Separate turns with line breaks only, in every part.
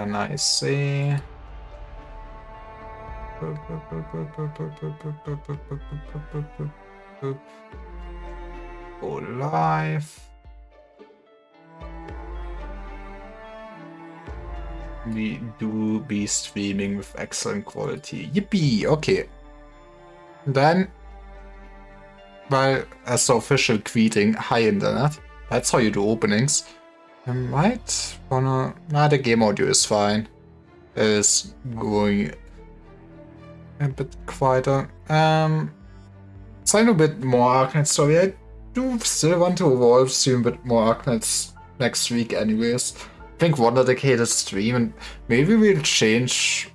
Then I see. Go live. We do be streaming with excellent quality. Yippee! Okay. Then, well, as the official greeting, hi internet. That's how you do openings. I might wanna... Nah, the game audio is fine. It is going a bit quieter. Sign a bit more Arknight story. I do still want to evolve soon, but more Arknights next week anyways. I think one dedicated stream, and maybe we'll change.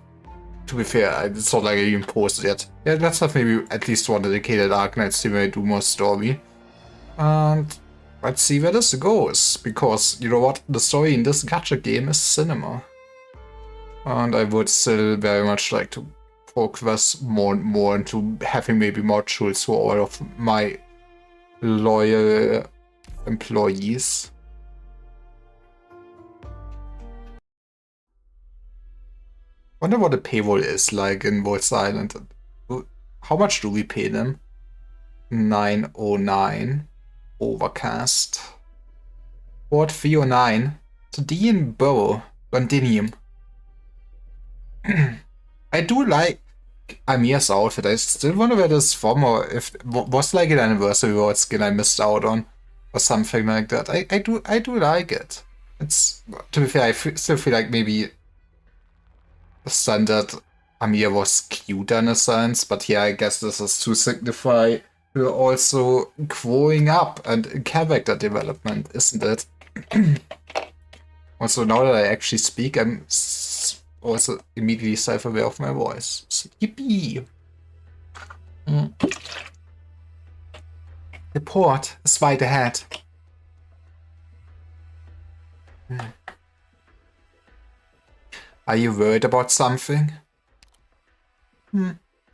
To be fair, it's not like I even posted yet. Yeah, let's have maybe at least one dedicated Arknight stream where I do more story. And let's see where this goes, because you know what? The story in this gacha game is cinema. And I would still very much like to progress more and more into having maybe more tools for all of my loyal employees. Wonder what the payroll is like in Wolf's Island. How much do we pay them? 909. Overcast. Port 309. To Dean Burrow. Londinium. I do like Amir's outfit. I still wonder where this is from, or if was like an anniversary reward skin I missed out on, or something like that. I do like it. It's, to be fair, I still feel like maybe the standard Amir was cuter in a sense, but yeah, I guess this is to signify her also growing up and character development, isn't it? Also, now that I actually speak, I'm also immediately self-aware of my voice. So, yippee! The port is wide ahead. Are you worried about something?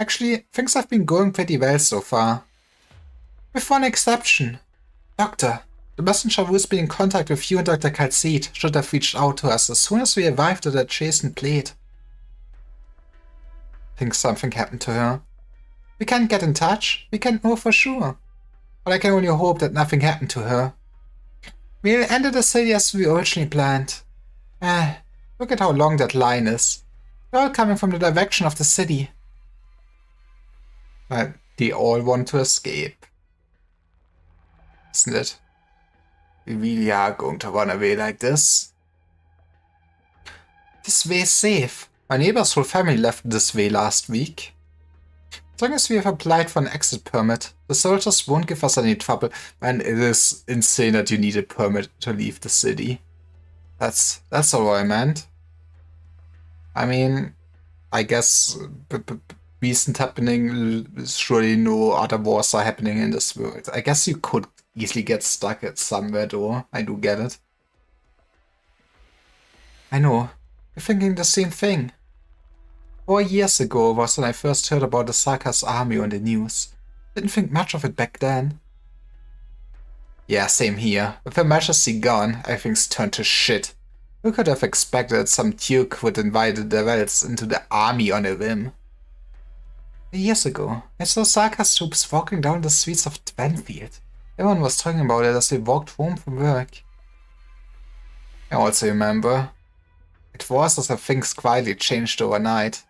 Actually, things have been going pretty well so far. With one exception. Doctor, the messenger who's been in contact with you and Dr. Calcite should have reached out to us as soon as we arrived at the adjacent plate. Think something happened to her? We can't get in touch. We can't know for sure. But I can only hope that nothing happened to her. We'll enter the city as we originally planned. Look at how long that line is. They're all coming from the direction of the city. But they all want to escape. Isn't it? We really are going to run away like this. This way is safe. My neighbor's whole family left this way last week. As long as we have applied for an exit permit, the soldiers won't give us any trouble, and it is insane that you need a permit to leave the city. That's all I meant. I mean, I guess recent happening, surely no other wars are happening in this world. I guess you could easily get stuck at somewhere though, I do get it. I know, you're thinking the same thing. 4 years ago was when I first heard about the Sarkaz army on the news. Didn't think much of it back then. Yeah, same here. With the Majesty gone, everything's turned to shit. Who could have expected that some duke would invite the rebels into the army on a whim? Years ago, I saw Sarkaz troops walking down the streets of Twenfield. Everyone was talking about it as they walked home from work. I also remember. It was as if things quietly changed overnight.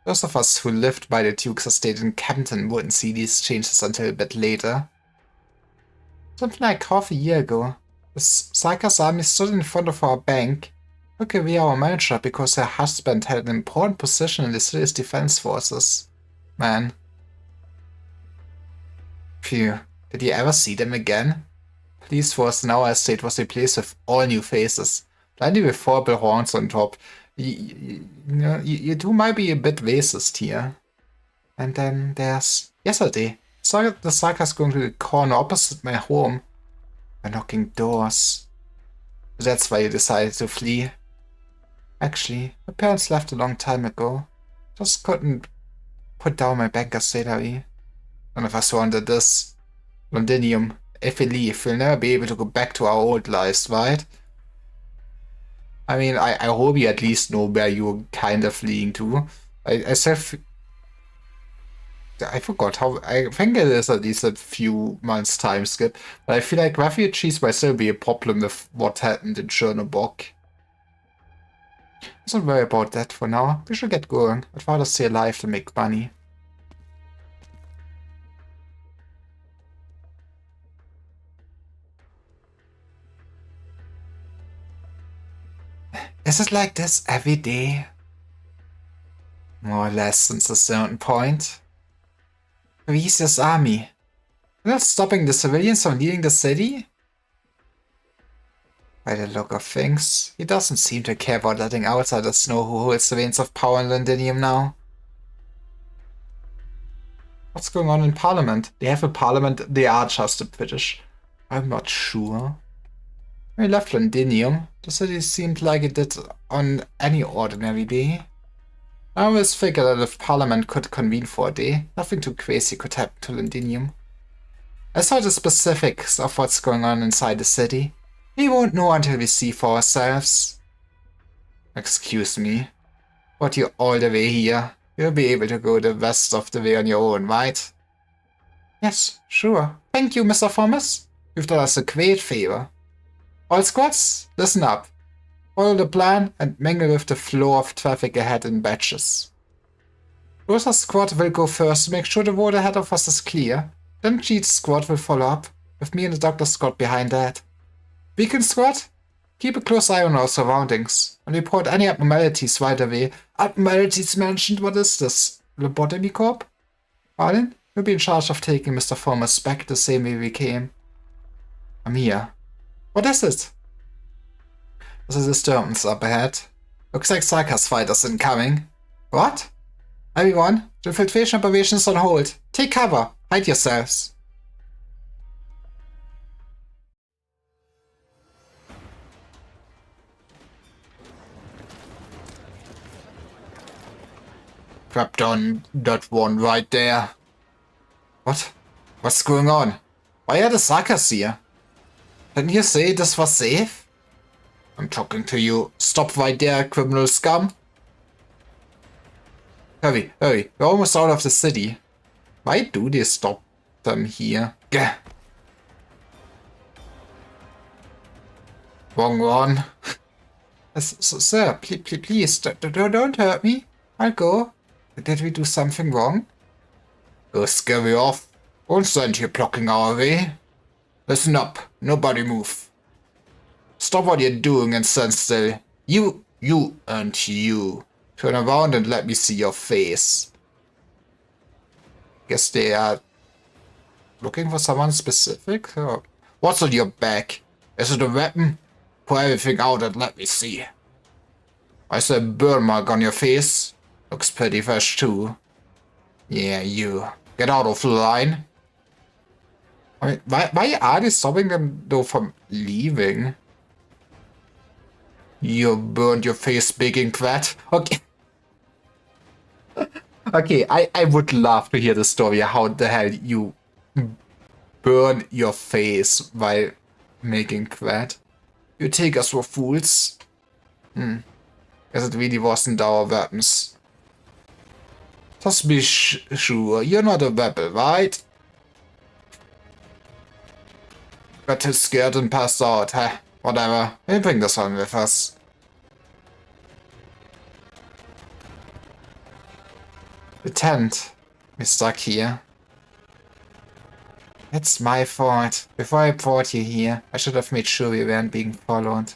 Those of us who lived by the Duke's estate in Kempton wouldn't see these changes until a bit later. Something like half a year ago, the Sarkaz army stood in front of our bank, took away our manager because her husband had an important position in the city's defense forces. Man. Phew, did you ever see them again? Police force in our estate was replaced with all new faces, plenty with horrible horns on top. You two might be a bit racist here. And then there's yesterday. I saw the Sarkaz going to the corner opposite my home. By knocking doors. That's why you decided to flee. Actually, my parents left a long time ago. Just couldn't put down my banker's salary. None of us wanted this. Londinium, if we leave, we'll never be able to go back to our old lives, right? I mean, I hope you at least know where you're kind of fleeing to. I said, I forgot how, I think it is at least a few months time skip, but I feel like refugees might still be a problem with what happened in Chernobog. Let's not worry about that for now. We should get going. I'd rather stay alive than make money. Is it like this every day? More or less since a certain point. Vicious army. They're not stopping the civilians from leaving the city? By the look of things, he doesn't seem to care about letting outsiders know who holds the reins of power in Londinium now. What's going on in Parliament? They have a Parliament, they are just the British. I'm not sure. When we left Londinium, the city seemed like it did on any ordinary day. I always figured that if Parliament could convene for a day, nothing too crazy could happen to Londinium. I saw the specifics of what's going on inside the city. We won't know until we see for ourselves. Excuse me. But you're all the way here. You'll be able to go the rest of the way on your own, right? Yes, sure. Thank you, Mr. Thomas. You've done us a great favor. All squads, listen up. Follow the plan and mingle with the flow of traffic ahead in batches. Rosa's squad will go first to make sure the road ahead of us is clear. Then Cheat's squad will follow up, with me and the Doctor's squad behind that. Beacon squad? Keep a close eye on our surroundings, and report any abnormalities right away. Abnormalities mentioned? What is this? Lobotomy Corp? Arlen, you'll be in charge of taking Mr. Thomas back the same way we came. I'm here. What is it? There's a disturbance up ahead. Looks like Sarkaz fighters incoming. What? Everyone, the infiltration operation is on hold. Take cover. Hide yourselves. Grabbed on that one right there. What? What's going on? Why are the Sarkaz here? Didn't you say this was safe? I'm talking to you. Stop right there, criminal scum. Hurry, hurry. We're almost out of the city. Why do they stop them here? Gah. Wrong one. Sir, please, don't hurt me. I'll go. Did we do something wrong? Go scurry off. Won't stand here blocking our way. Listen up. Nobody move. Stop what you're doing and stand still. You, and you. Turn around and let me see your face. Guess they are looking for someone specific? Or what's on your back? Is it a weapon? Pull everything out and let me see. I see a burn mark on your face. Looks pretty fresh too. Yeah, you. Get out of line. I mean, why are they stopping them though from leaving? You burned your face big and fat. Okay. Okay, I would love to hear the story how the hell you burn your face while making quad. You take us for fools. Guess it really wasn't our weapons. Just be sure you're not a rebel, right? Got too scared and passed out, huh? Whatever, we'll bring this on with us. The tent. We're stuck here. It's my fault. Before I brought you here, I should have made sure we weren't being followed.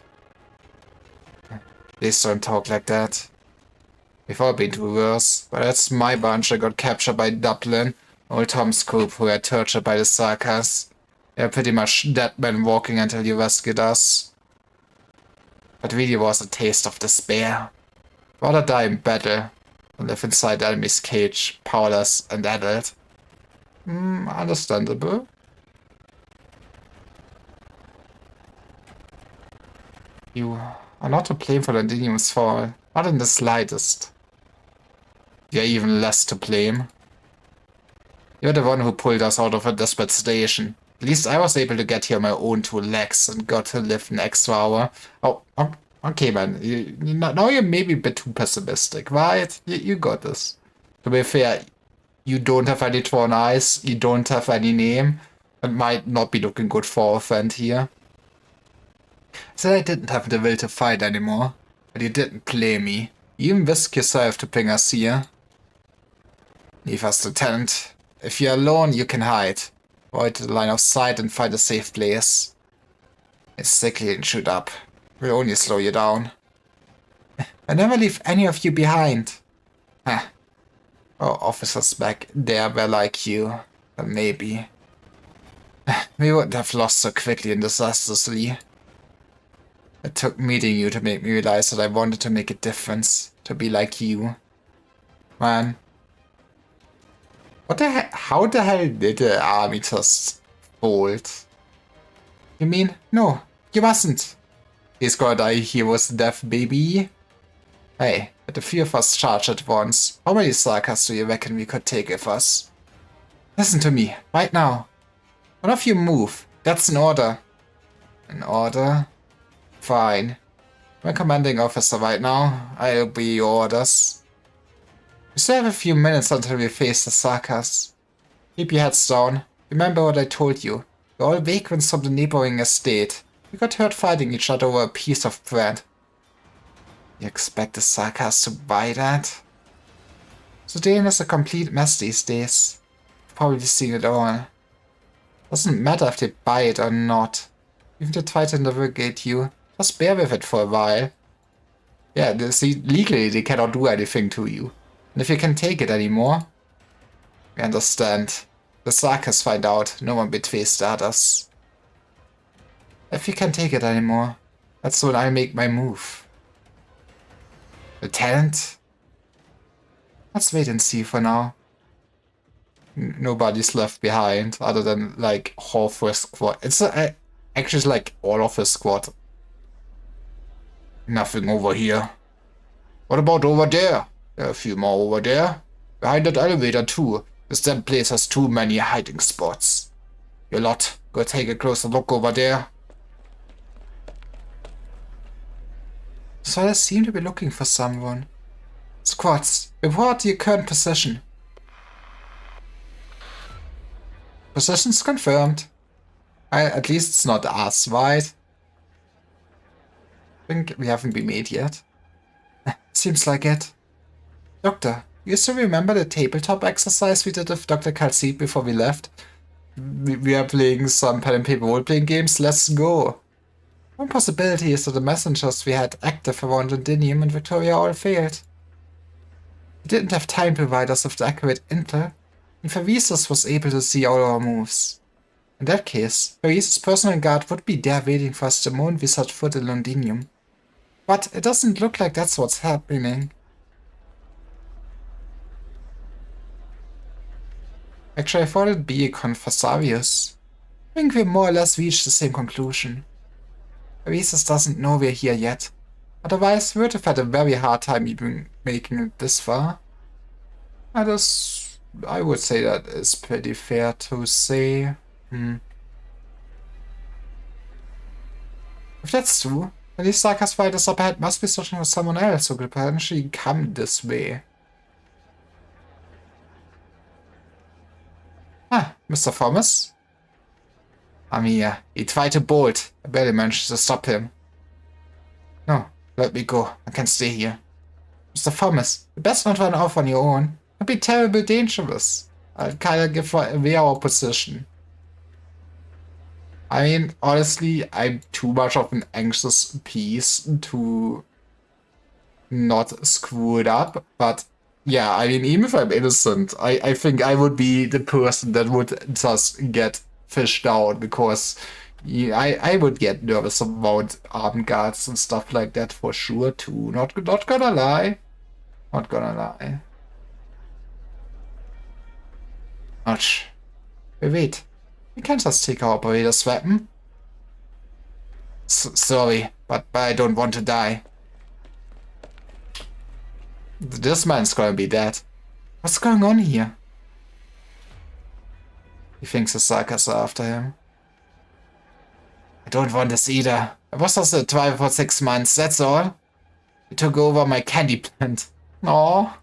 Please don't talk like that. We've all been through worse, but that's my bunch that got captured by Dublin, old Tom's group who were tortured by the Sarkaz. They're pretty much dead men walking until you rescued us. But really was a taste of despair. Rather die in battle than live inside the enemy's cage, powerless and addled. Understandable. You are not to blame for Londinium's fall, not in the slightest. You're even less to blame. You're the one who pulled us out of a desperate station. At least I was able to get here on my own two legs and got to live an extra hour. Oh, Okay, man. Now you're maybe a bit too pessimistic, right? You got this. To be fair, you don't have any drawn eyes. You don't have any name. It might not be looking good for a friend here. Said I didn't have the will to fight anymore, but you didn't play me. You even risk yourself to bring us here. Leave us, Lieutenant. If you're alone, you can hide. Avoid the line of sight and find a safe place. It's sickly and shoot up. We'll only slow you down. I never leave any of you behind. Huh. Oh, officers back there were like you. But maybe. We wouldn't have lost so quickly and disastrously. It took meeting you to make me realize that I wanted to make a difference. To be like you. Man. What the hell? How the hell did the army just fold? You mean? No, you mustn't. He's gonna die hero's death, baby. Hey, but the few of us charge at once. How many Sarkas do you reckon we could take with us? Listen to me, right now. One of you move. That's an order. An order? Fine. I'm a commanding officer right now. I'll obey your orders. We still have a few minutes until we face the Sarkas. Keep your heads down. Remember what I told you. You're all vagrants from the neighboring estate. We got hurt fighting each other over a piece of bread. You expect the Sarkas to buy that? Sudan is a complete mess these days. You've probably seen it all. Doesn't matter if they buy it or not. Even if they try to navigate you, just bear with it for a while. Yeah, see, legally they cannot do anything to you. And if you can take it anymore, we understand. The Sarkas find out, no one betrays the others. If you can take it anymore, that's when I make my move. Lieutenant? Let's wait and see for now. Nobody's left behind, other than, like, half his squad. It's actually like all of his squad. Nothing over here. What about over there? There are a few more over there. Behind that elevator too. This damn place has too many hiding spots. You lot, go take a closer look over there. So I seem to be looking for someone. Squads, report your current position. Position's confirmed. At least it's not us, right? I think we haven't been made yet. Seems like it. Doctor, you still remember the tabletop exercise we did with Dr. Kalsit before we left? We are playing some pen and paper role-playing games. Let's go. One possibility is that the messengers we had active around Londinium and Victoria all failed. We didn't have time to provide us with the accurate intel, and Favisus was able to see all our moves. In that case, Favisus' personal guard would be there waiting for us the moment we set foot in Londinium. But it doesn't look like that's what's happening. Actually, I thought it'd be a con for Savius. I think we more or less reached the same conclusion. Favisus doesn't know we're here yet. Otherwise, we would have had a very hard time even making it this far. I would say that is pretty fair to say. If that's true, then these Sarkas fighters up ahead must be searching for someone else who could potentially come this way. Ah, Mr. Thomas? I'm here. He tried to bolt. I barely managed to stop him. No, let me go. I can stay here. Mr. Thomas, you best not run off on your own. It'd be terribly dangerous. I'll kinda give away our position. I mean, honestly, I'm too much of an anxious piece to not screw it up, but yeah, I mean, even if I'm innocent, I think I would be the person that would just get fished out, because I would get nervous about armed guards and stuff like that for sure too. Not gonna lie. Not gonna lie. Ouch. Wait. We can't just take our operator's weapon. Sorry, but I don't want to die. This man's gonna be dead. What's going on here? He thinks the Sarkas are after him. I don't want this either. I was also a driver for 6 months, that's all. He took over my candy plant. Aww.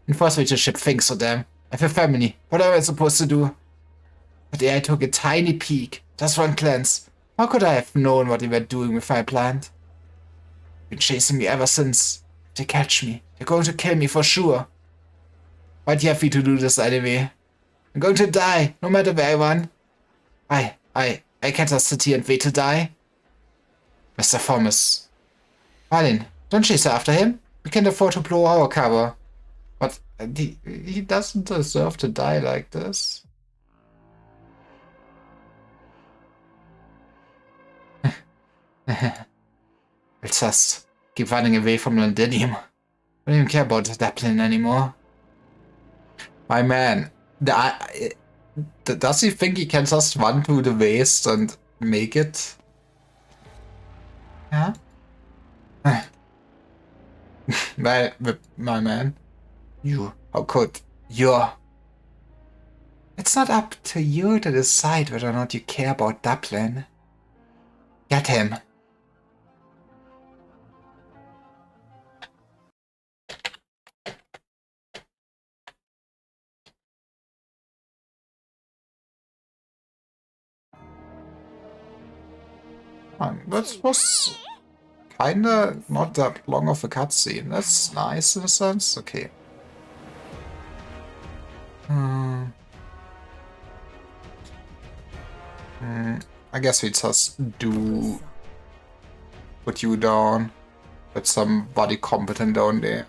And forced me to ship things to them. I have a family. What am I supposed to do? But I took a tiny peek. Just one glance. How could I have known what they were doing with my plant? Been chasing me ever since. If they catch me, they're going to kill me for sure. Why'd you have me to do this anyway? I'm going to die, no matter where I run. I can't just sit here and wait to die. Mr. Thomas. Marlin, don't chase after him. We can't afford to blow our cover. But he doesn't deserve to die like this. We'll just keep running away from Londinium. I don't even care about that plane anymore. My man, does he think he can just run through the waste and make it? Yeah? Well, my man, how could you? It's not up to you to decide whether or not you care about Dublin. Get him. That was kinda not that long of a cutscene. That's nice in a sense. Okay. I guess we just do put you down. Put somebody competent down there.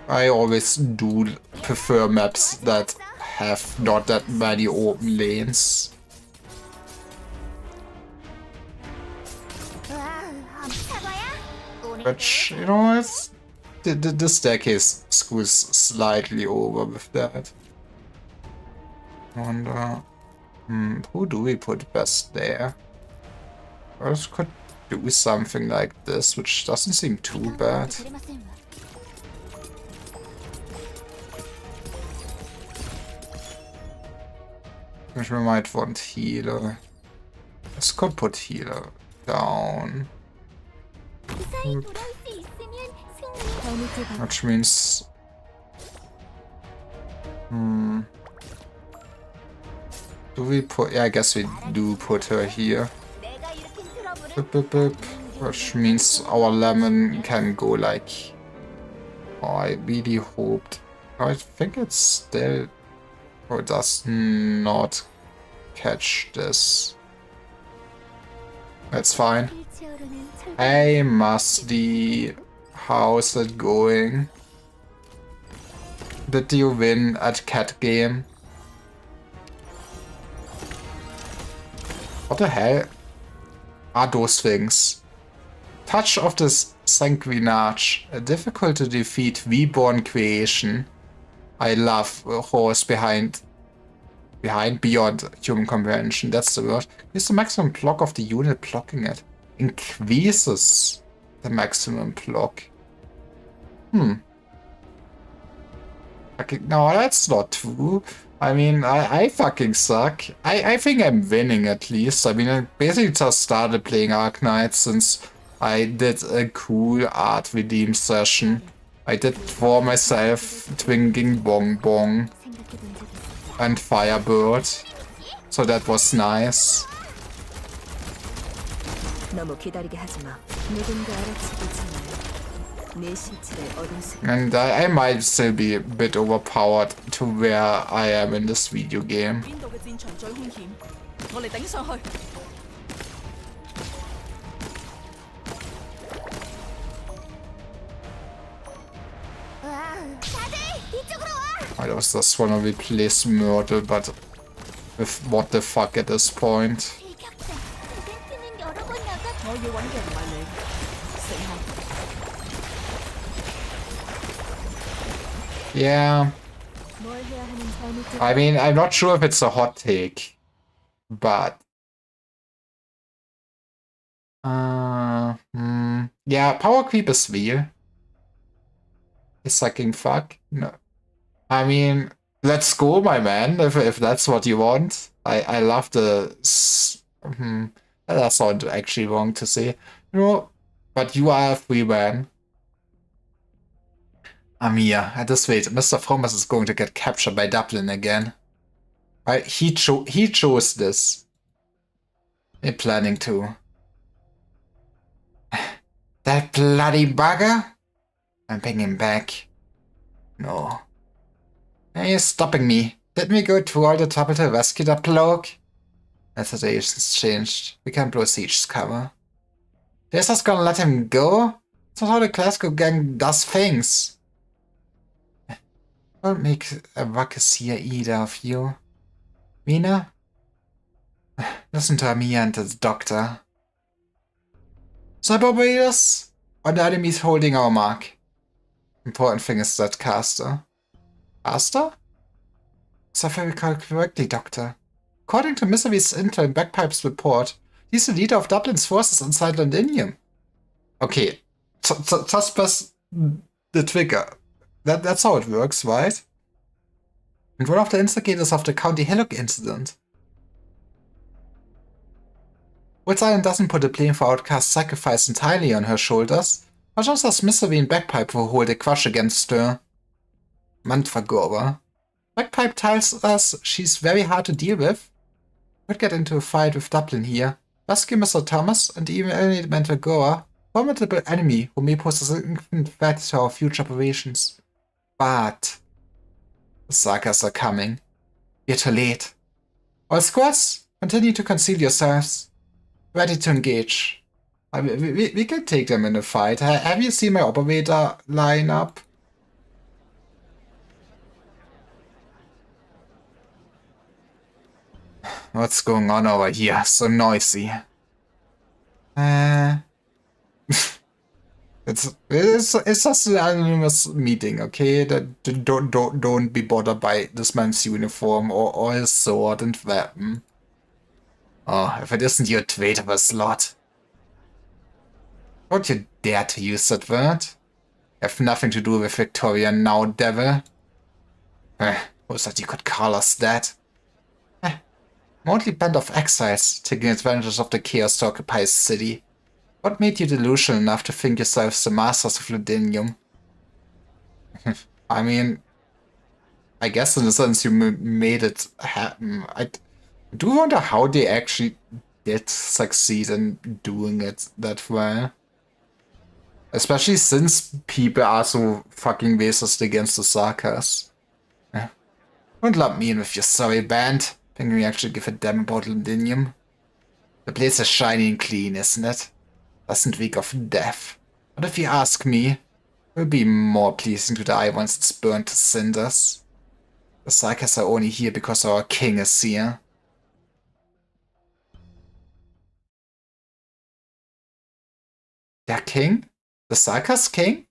I always do prefer maps that have not that many open lanes. Which, you know, it's the staircase screws slightly over with that. Wonder, who do we put best there? I could do something like this, which doesn't seem too bad. Which we might want healer. Let's could put healer down. Which means... Do we put... Yeah, I guess we do put her here. Which means our lemon can go like... Oh, I really hoped... I think it's still... Or it does not catch this. That's fine. Hey, Musty. How's it going? Did you win at cat game? What the hell are those things? Touch of the Sanguinage. Difficult to defeat Reborn Creation. I love horse beyond human comprehension. That's the word. Use the maximum block of the unit blocking it. Increases the maximum block. Okay, no, that's not true. I mean, I fucking suck. I think I'm winning at least. I mean, I basically just started playing Arknight since I did a cool art redeem session. I did for myself Twinking Bong Bong and Firebird. So that was nice. And I might still be a bit overpowered to where I am in this video game. I just wanna replace Myrtle, but with what the fuck at this point? Yeah. I mean, I'm not sure if it's a hot take, but... yeah, power creep is real. Is sucking fuck? No. I mean, let's go, my man, if that's what you want. I love the That's not actually wrong to say. You know, but you are a free man. Amir, just wait. Mr. Thomas is going to get captured by Dublin again. Right? He chose this. They're planning to. That bloody bugger? I'm bringing him back. No. Hey, you're stopping me. Didn't we go through all the trouble to rescue that bloke? The situation's changed. We can't blow Siege's cover. They're just gonna let him go? That's not how the Glasgow gang does things. Don't make a ruckus here, either of you. Mina? Listen to Amir and the doctor. Cyber operators? Or the enemy's holding our mark. Important thing is that Caster. Caster? If I recall correctly, Doctor. According to Misery's intel and Bagpipe's report, he's the leader of Dublin's forces inside Londinium. Okay, just press the trigger. That's how it works, right? And one of the instigators of the County Hillock incident. Woods Island doesn't put the blame for Outcast's sacrifice entirely on her shoulders, but just as Misery and Bagpipe who hold a crush against her. Mandragora. Bagpipe tells us she's very hard to deal with. Could get into a fight with Dublin here. Rescue Mr. Thomas and even eliminate Mandragora, formidable enemy who may pose a significant threat to our future operations. But the Sagas are coming. You're too late. All squads, continue to conceal yourselves. Ready to engage. I mean, we can take them in a fight. Have you seen my operator lineup? What's going on over here? So noisy. It's just an anonymous meeting, okay? Don't be bothered by this man's uniform or his sword and weapon. Oh, if it isn't your traitor slot. Don't you dare to use that word. Have nothing to do with Victoria now, devil. Who said you could call us that? Motley band of exiles, taking advantage of the chaos to occupy a city. What made you delusional enough to think yourselves the masters of Londinium? I mean, I guess in a sense you made it happen. I do wonder how they actually did succeed in doing it that well. Especially since people are so fucking racist against the Sarkas. Don't lump me in with your sorry band. Think we actually give a damn about Londinium? The place is shiny and clean, isn't it? Doesn't reek of death. But if you ask me, it will be more pleasing to die once it's burned to cinders. The Sarkas are only here because our king is here. Their king? The Sarkas king?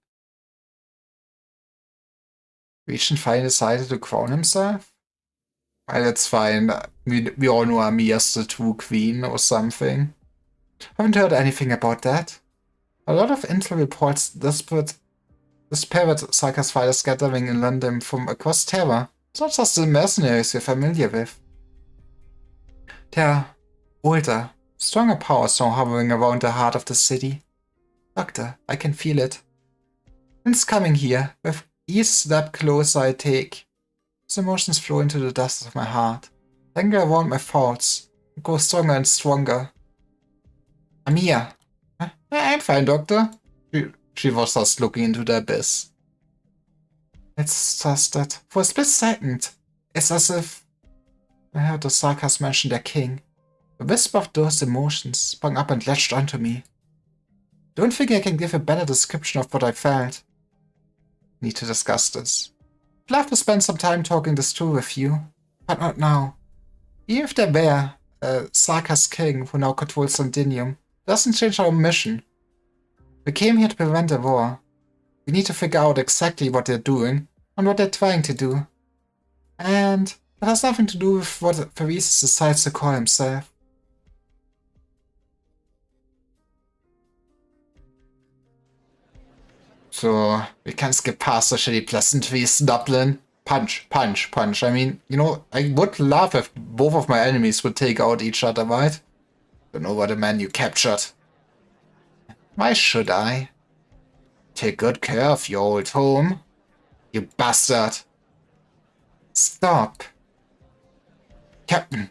Regent finally decided to crown himself? Well, that's fine. We all know Amir's the true queen or something. Haven't heard anything about that. A lot of intel reports disparate Sarkas fighters gathering in London from across Terra. It's not just the mercenaries we're familiar with. There are older, stronger powers now hovering around the heart of the city. Doctor, I can feel it. It's coming here. With each step closer I take, the emotions flow into the dust of my heart. Anger around my thoughts. It grows stronger and stronger. Amir. I'm fine, Doctor. She was just looking into the abyss. It's just that, for a split second, it's as if I heard the Sarkas mention their king. A whisper of those emotions sprung up and latched onto me. Don't think I can give a better description of what I felt. Need to discuss this. I'd love to spend some time talking this through with you, but not now. Even if there were a Sarkas king who now controls Londinium, doesn't change our mission. We came here to prevent a war. We need to figure out exactly what they're doing and what they're trying to do. And that has nothing to do with what Pharesis decides to call himself. So, we can skip past the shitty pleasantries, Dublin. Punch, punch, punch. I mean, you know, I would love if both of my enemies would take out each other, right? Don't know what the man you captured. Why should I? Take good care of your old home, you bastard. Stop. Captain.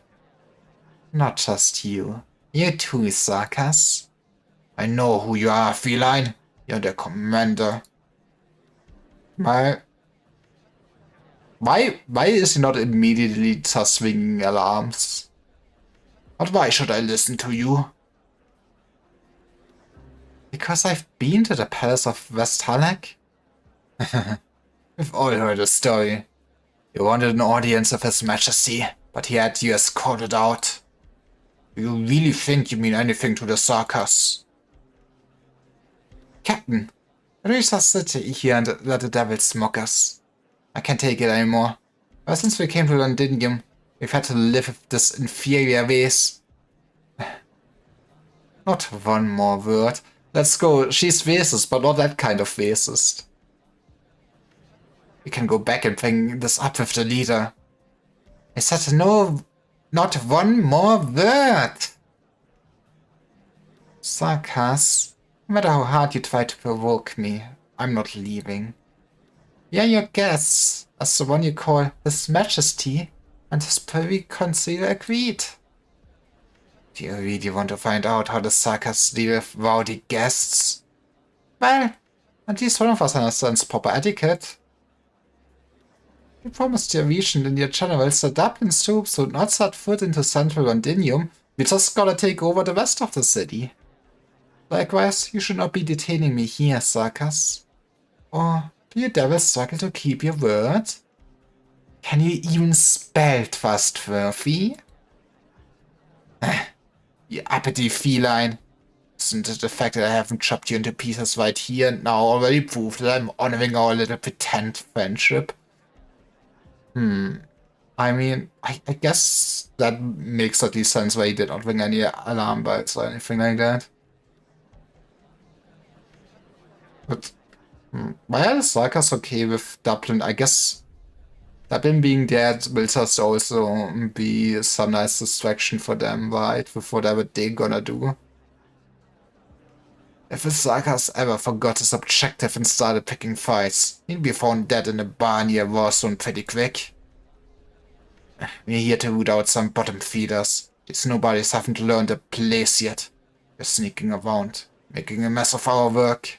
Not just you. You too, Sarkas. I know who you are, feline. You're the commander. Why is he not immediately just swinging alarms? But why should I listen to you? Because I've been to the palace of Vesthalek? We've all heard the story. You wanted an audience of His Majesty, but he had you escorted out. Do you really think you mean anything to the Sarkas? Captain, why do you just sit here and let the devils mock us? I can't take it anymore. Ever since we came to Londinium, we've had to live with this inferior race. Not one more word. Let's go. She's racist, but not that kind of racist. We can go back and bring this up with the leader. I said no, not one more word. Sarkas, no matter how hard you try to provoke me, I'm not leaving. Yeah, your guests, as the one you call His Majesty and His Privy Council agreed. Do you really want to find out how the Sarkas deal with rowdy guests? Well, at least one of us understands proper etiquette. You promised your regent and your generals that Dublin's troops would not set foot into central Londinium. We just gotta take over the rest of the city. Likewise, you should not be detaining me here, Sarkas. Or do you devils struggle to keep your word? Can you even spell trustworthy? You uppity feline. Isn't it the fact that I haven't chopped you into pieces right here and now already proved that I'm honoring our little pretend friendship? I mean, I guess that makes at least sense why he did not ring any alarm bells or anything like that. But why are the Sarkas okay with Dublin? I guess Dublin being dead will just also be some nice distraction for them, right? With whatever they're gonna do. If the Sarkas ever forgot his objective and started picking fights, he'd be found dead in a bar near Warstone pretty quick. We're here to root out some bottom feeders. These nobodies haven't learned their place yet. They're sneaking around, making a mess of our work.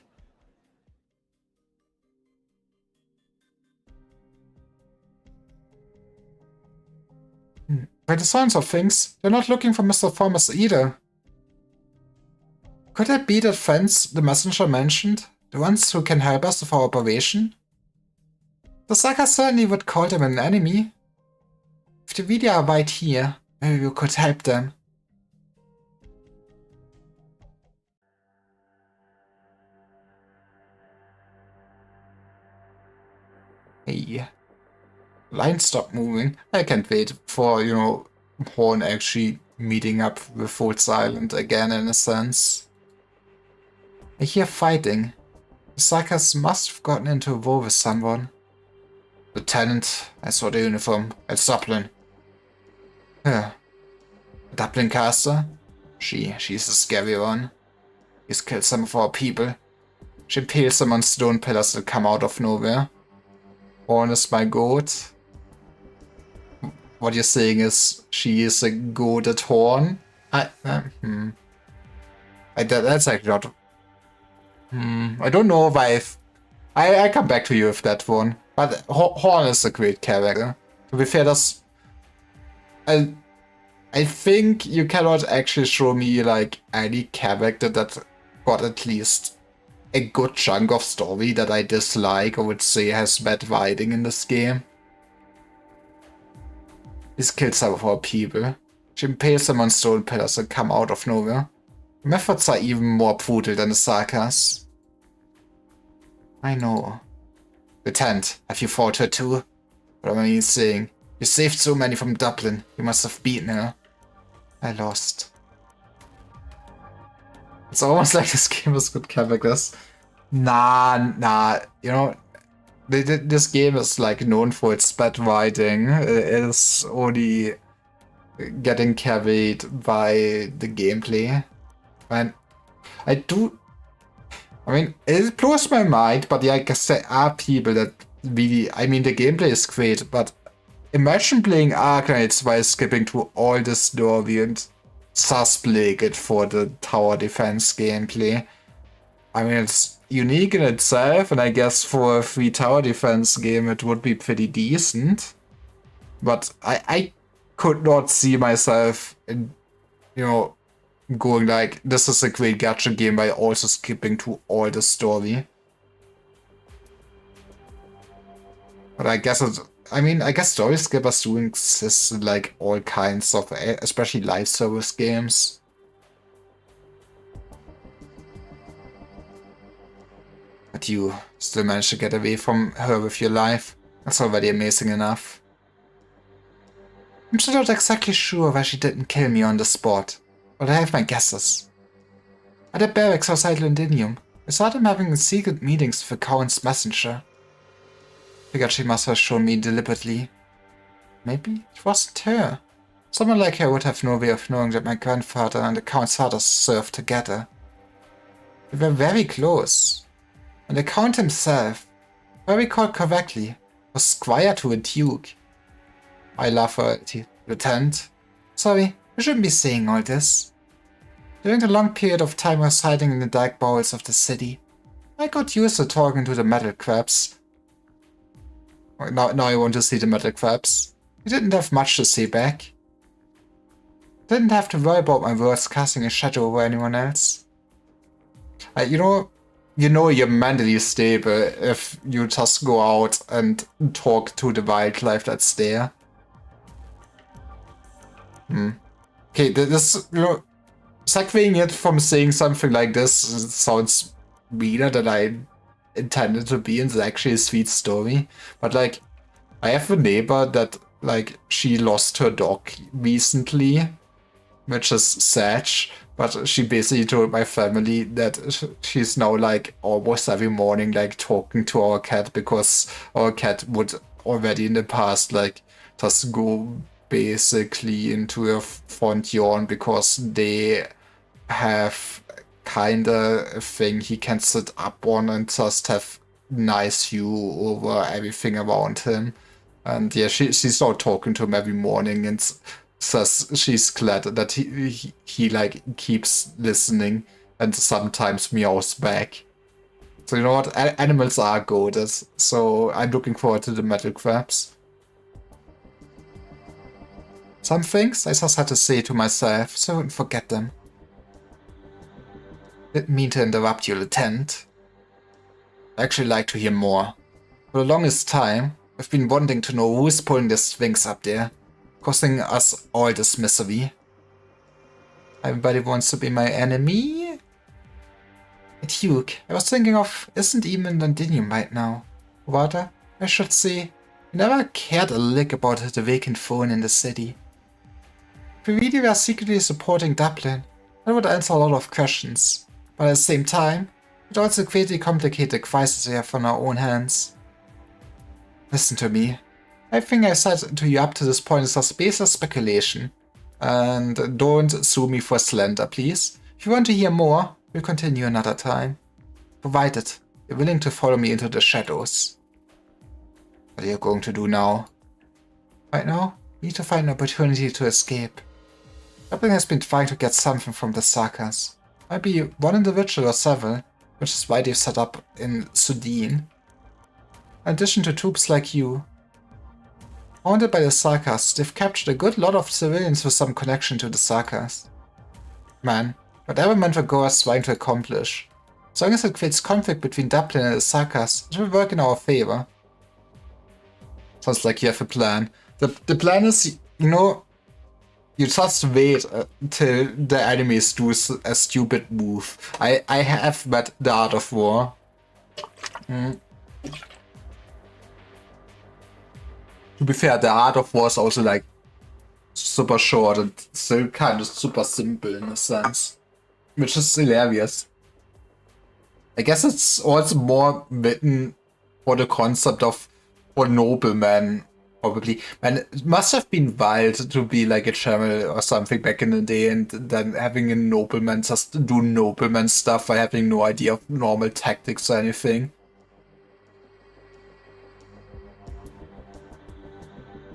By the sounds of things, they're not looking for Mr. Thomas either. Could it be that friends the messenger mentioned? The ones who can help us with our operation? The Sarkas certainly would call them an enemy. If the Vidya are right here, maybe we could help them. Hey. Line stop moving. I can't wait for, Horn actually meeting up with Fools Island again in a sense. I hear fighting. The Sarkas must have gotten into a war with someone. Lieutenant, I saw the uniform. It's Dublin. Yeah. Dublin caster? She's a scary one. He's killed some of our people. She impales them on stone pillars that come out of nowhere. Horn is my goat. What you're saying is she is a goated Horn? That's actually not... I don't know if I come back to you with that one. But Horn is a great character. To be fair, I think you cannot actually show me like any character that got at least a good chunk of story that I dislike or would say has bad writing in this game. He's killed some of our people. She impales them on stone pillars that come out of nowhere. Methods are even more brutal than the Sarkas. I know. Lieutenant, have you fought her too? What am I saying? You saved so many from Dublin. You must have beaten her. I lost. It's almost like this game has good characters. Nah. This game is like known for its bad writing. It is only getting carried by the gameplay. And I mean, it blows my mind, but yeah, I guess there are people that really, I mean, the gameplay is great, but imagine playing Arknights while skipping through all the story and sus playing it for the tower defense gameplay. I mean, it's unique in itself, and I guess for a free tower defense game it would be pretty decent. But I could not see myself in, going like, this is a great gacha game by also skipping through all the story. But I guess I guess story skippers do exist in like all kinds of, especially live service games. But you still managed to get away from her with your life. That's already amazing enough. I'm still not exactly sure why she didn't kill me on the spot, but I have my guesses. At the barracks outside Londinium, I saw them having secret meetings with the Count's messenger. Figured she must have shown me deliberately. Maybe it wasn't her. Someone like her would have no way of knowing that my grandfather and the Count's father served together. They were very close. And the Count himself, if I recall correctly, was squire to a duke. I love her, Lieutenant. Sorry, I shouldn't be saying all this. During the long period of time I was hiding in the dark bowels of the city, I got used to talking to the metal crabs. Now I want to see the metal crabs. He didn't have much to say back. Didn't have to worry about my words casting a shadow over anyone else. You know you're mentally stable if you just go out and talk to the wildlife that's there. Okay, this, segueing it from saying something like this sounds meaner than I intended to be, and it's actually a sweet story. But like, I have a neighbor that, like, she lost her dog recently, which is sad, but she basically told my family that she's now, like, almost every morning, like, talking to our cat, because our cat would already in the past, like, just go basically into a front yawn because they have kinda a thing he can sit up on and just have nice view over everything around him. And yeah, she's now talking to him every morning and says she's glad that he like keeps listening and sometimes meows back. So you know what? Animals are good, so I'm looking forward to the metal crabs. Some things I just had to say to myself so I wouldn't forget them. Didn't mean to interrupt you, Lieutenant. I'd actually like to hear more. For the longest time, I've been wanting to know who's pulling the strings up there, causing us all this misery. Everybody wants to be my enemy? Duke, I was thinking of isn't even in Londinium right now. Rather, I should say, I never cared a lick about the vacant throne in the city. If we really were secretly supporting Dublin, that would answer a lot of questions, but at the same time, it would also greatly complicate the crisis we have on our own hands. Listen to me. Everything I said to you up to this point is just baseless speculation, and don't sue me for slander, please. If you want to hear more, we'll continue another time. Provided you're willing to follow me into the shadows. What are you going to do now? Right now, we need to find an opportunity to escape. Dublin has been trying to get something from the Sarkas. Might be one individual or several, which is why they've set up in Sudin. In addition to troops like you. Founded by the Sarkas, they've captured a good lot of civilians with some connection to the Sarkas. Man, whatever Mandragora is trying to accomplish, as long as it creates conflict between Dublin and the Sarkas, it will work in our favor. Sounds like you have a plan. The plan is, you just wait till the enemies do a stupid move. I have met the Art of War. To be fair, the Art of War is also like super short and still kind of super simple in a sense, which is hilarious. I guess it's also more written for the concept of for noblemen Probably. And it must have been wild to be like a channel or something back in the day and then having a nobleman just do nobleman stuff by having no idea of normal tactics or anything.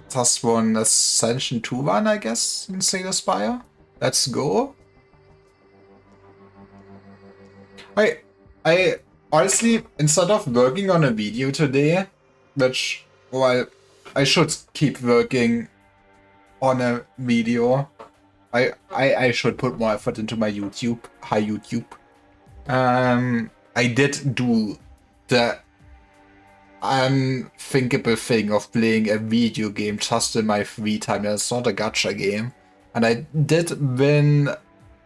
Just won Ascension 2 one, I guess, in Slay the Spire. Let's go. I honestly, instead of working on a video today, which, well, I should keep working on a video. I should put more effort into my YouTube, high YouTube. I did do the unthinkable thing of playing a video game just in my free time. It's not a gacha game. And I did win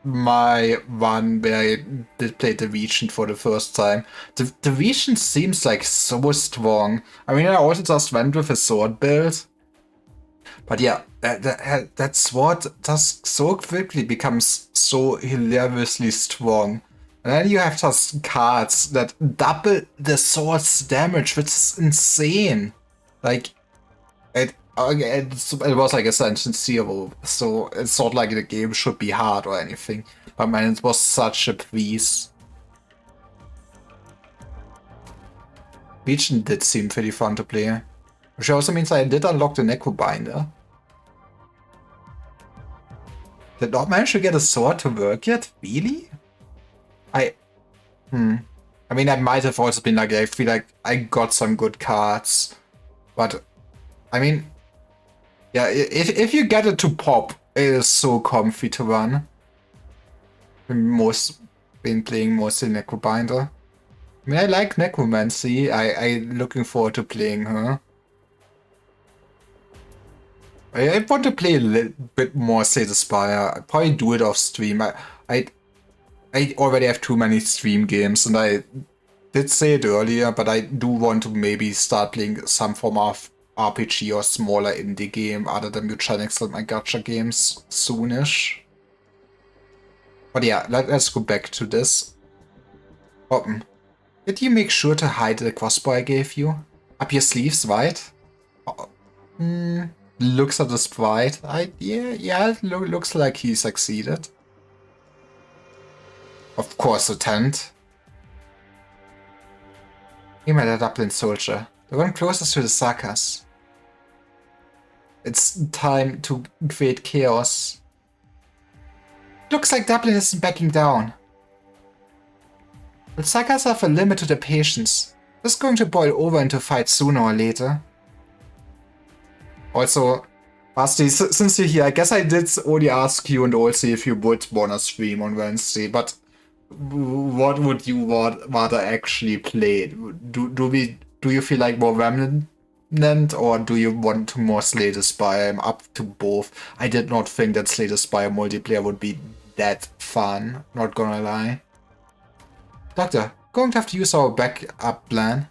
my one where I did play the Regent for the first time. The Regent seems like so strong. I mean, I also just went with a sword build. But yeah, that sword just so quickly becomes so hilariously strong. And then you have just cards that double the sword's damage, which is insane. Like, it was like Ascension 0, so it's not like the game should be hard or anything. But man, it was such a breeze. Legion did seem pretty fun to play. Which also means I did unlock the Necrobinder. Did not manage to get a sword to work yet? Really? I mean, I might have also been like, I feel like I got some good cards. But, I mean, yeah, if you get it to pop, it is so comfy to run. Been playing mostly Necrobinder. I mean, I like Necromancy. I'm looking forward to playing her. I want to play a little bit more Slay the Spire. I'll probably do it off stream. I already have too many stream games, and I did say it earlier, but I do want to maybe start playing some form of RPG or smaller indie game other than Eugenics and my gacha games soonish. But yeah, let's go back to this. Oppen. Did you make sure to hide the crossbow I gave you? Up your sleeves, right? Looks at the sprite. Yeah, looks like he succeeded. Of course, Lieutenant. Aim at the Dublin soldier. The one closest to the Sakas. It's time to create chaos. Looks like Dublin isn't backing down. The Sakas have a limit to their patience. This is going to boil over into a fight sooner or later. Also, Basti, since you're here, I guess I did only ask you and also if you would wanna stream on Wednesday, but what would you rather actually play? Do you feel like more Remnant, or do you want to more Slay the Spire? I'm up to both. I did not think that Slay the Spire multiplayer would be that fun, not gonna lie. Doctor, going to have to use our backup plan.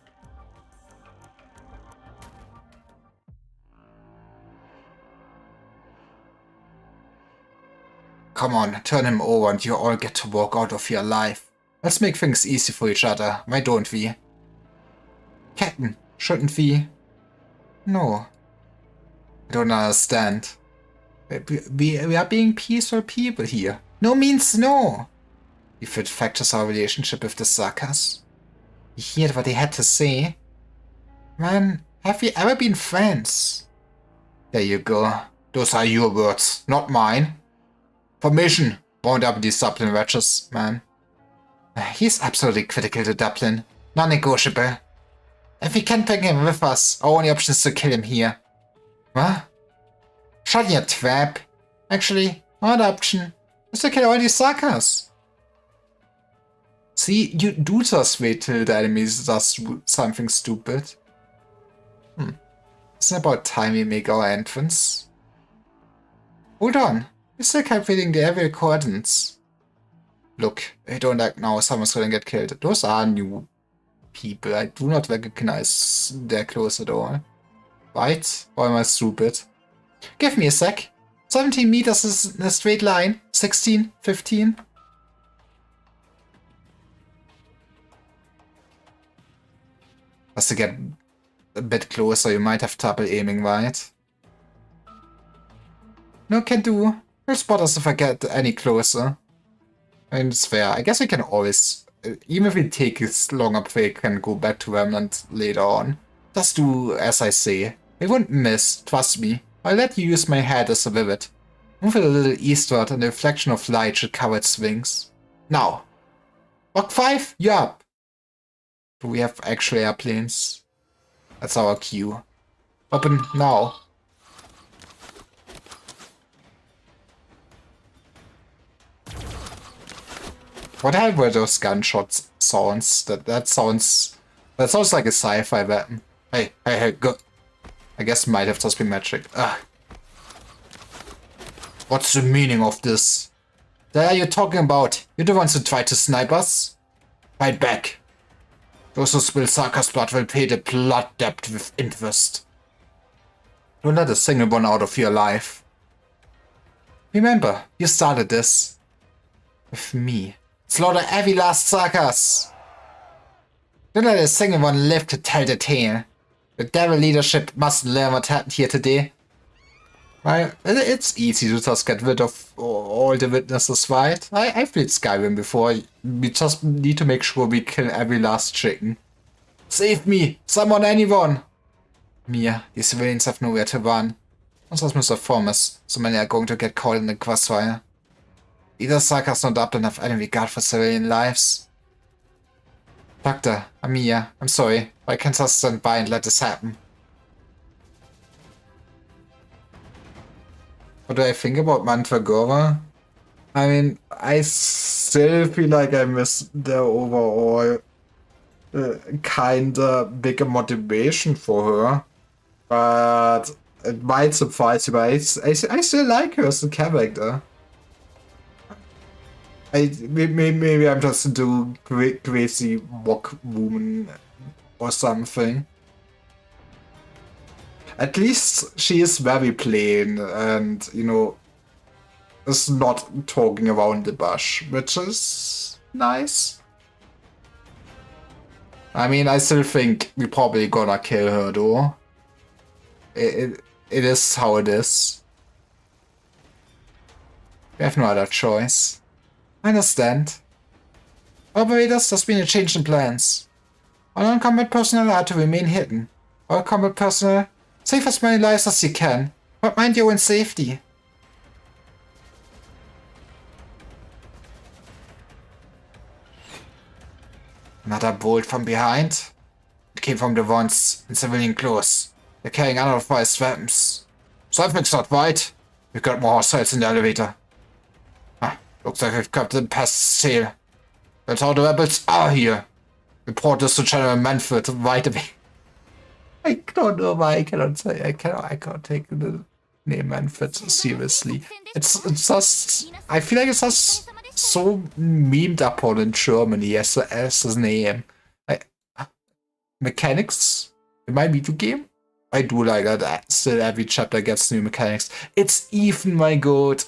Come on, turn him over and you all get to walk out of here alive. Let's make things easy for each other, why don't we? Captain, shouldn't we? No. I don't understand. We are being peaceful people here. No means no. If it factors our relationship with the Sakas. You heard what they had to say? Man, have we ever been friends? There you go. Those are your words, not mine. Permission. Round up these Dublin wretches, man. He's absolutely critical to Dublin. Non-negotiable. If we can't bring him with us, our only option is to kill him here. What? Shut your trap. Actually, our option is to kill all these Sakas. See, you do just wait till the enemy does something stupid. Isn't it about time we make our entrance? Hold on. We're still calculating the area coordinates. Look, I don't like now someone's gonna get killed. Those are new people. I do not recognize their clothes at all. Right? Or am I stupid? Give me a sec. 17 meters is in a straight line. 16, 15. Has to get a bit closer, you might have trouble aiming right. No, can do. He'll spot us if I get any closer. I mean, it's fair. I guess we can always, even if we take this longer play, can go back to Remnant later on. Just do as I say. We won't miss, trust me. I'll let you use my head as a vivid. Move it a little eastward and the reflection of light should cover its wings. Now. Rock 5, you're up. Do we have actual airplanes? That's our cue. Open now. What the hell were those gunshot sounds? That sounds like a sci-fi weapon. Hey, go. I guess might have just been magic. Ugh. What's the meaning of this? What are you talking about? You're the ones who tried to snipe us? Fight back. Those who spill Saka's blood will pay the blood debt with interest. Don't let a single one out of your life. Remember, you started this. With me. Slaughter every last Sakas! Don't let a single one live to tell the tale. The devil leadership must learn what happened here today. Well, it's easy to just get rid of all the witnesses, right? I've played Skyrim before. We just need to make sure we kill every last chicken. Save me! Someone, anyone! Mia, the civilians have nowhere to run. And as Mr. Thomas, so many are going to get caught in the crossfire. Either Saka's not up enough any regard for civilian lives. Doctor, Amiya, I'm sorry, but I can't just stand by and let this happen. What do I think about Mandragora? I mean, I still feel like I miss the overall kinda bigger motivation for her. But it might surprise you, but I still like her as a character. Maybe I'm just into crazy rock woman or something. At least she is very plain and, you know, is not talking around the bush, which is nice. I mean, I still think we're probably gonna kill her though. It is how it is. We have no other choice. I understand. Operators, there's been a change in plans. All non-combat personnel are to remain hidden. All combat personnel, save as many lives as you can, but mind your own safety. Another bolt from behind. It came from the ones in civilian clothes. They're carrying unauthorized weapons. Something's not right. We've got more hostiles in the elevator. Looks like we've got the pest's tail. That's how the rebels are here. Report this to General Manfred right away. I don't know why I cannot say I can't take the name Manfred seriously. It's just I feel like it's just so memed upon in Germany as his name. Mechanics in my video game. I do like that. Still, every chapter gets new mechanics. It's even my god.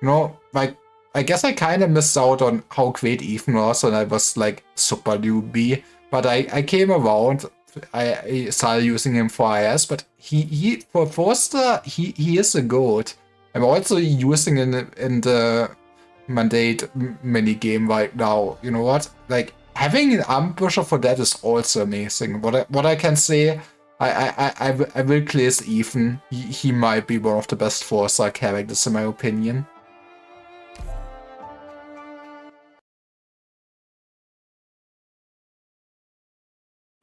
You know, like, I guess I kind of missed out on how great Ethan was when I was, like, super newbie. But I came around, I started using him for IS, but he for Forster, he is a goat. I'm also using in the Mandate minigame right now. You know what? Like, having an ambusher for that is also amazing. What I can say, I will place Ethan. He might be one of the best Forster characters in my opinion.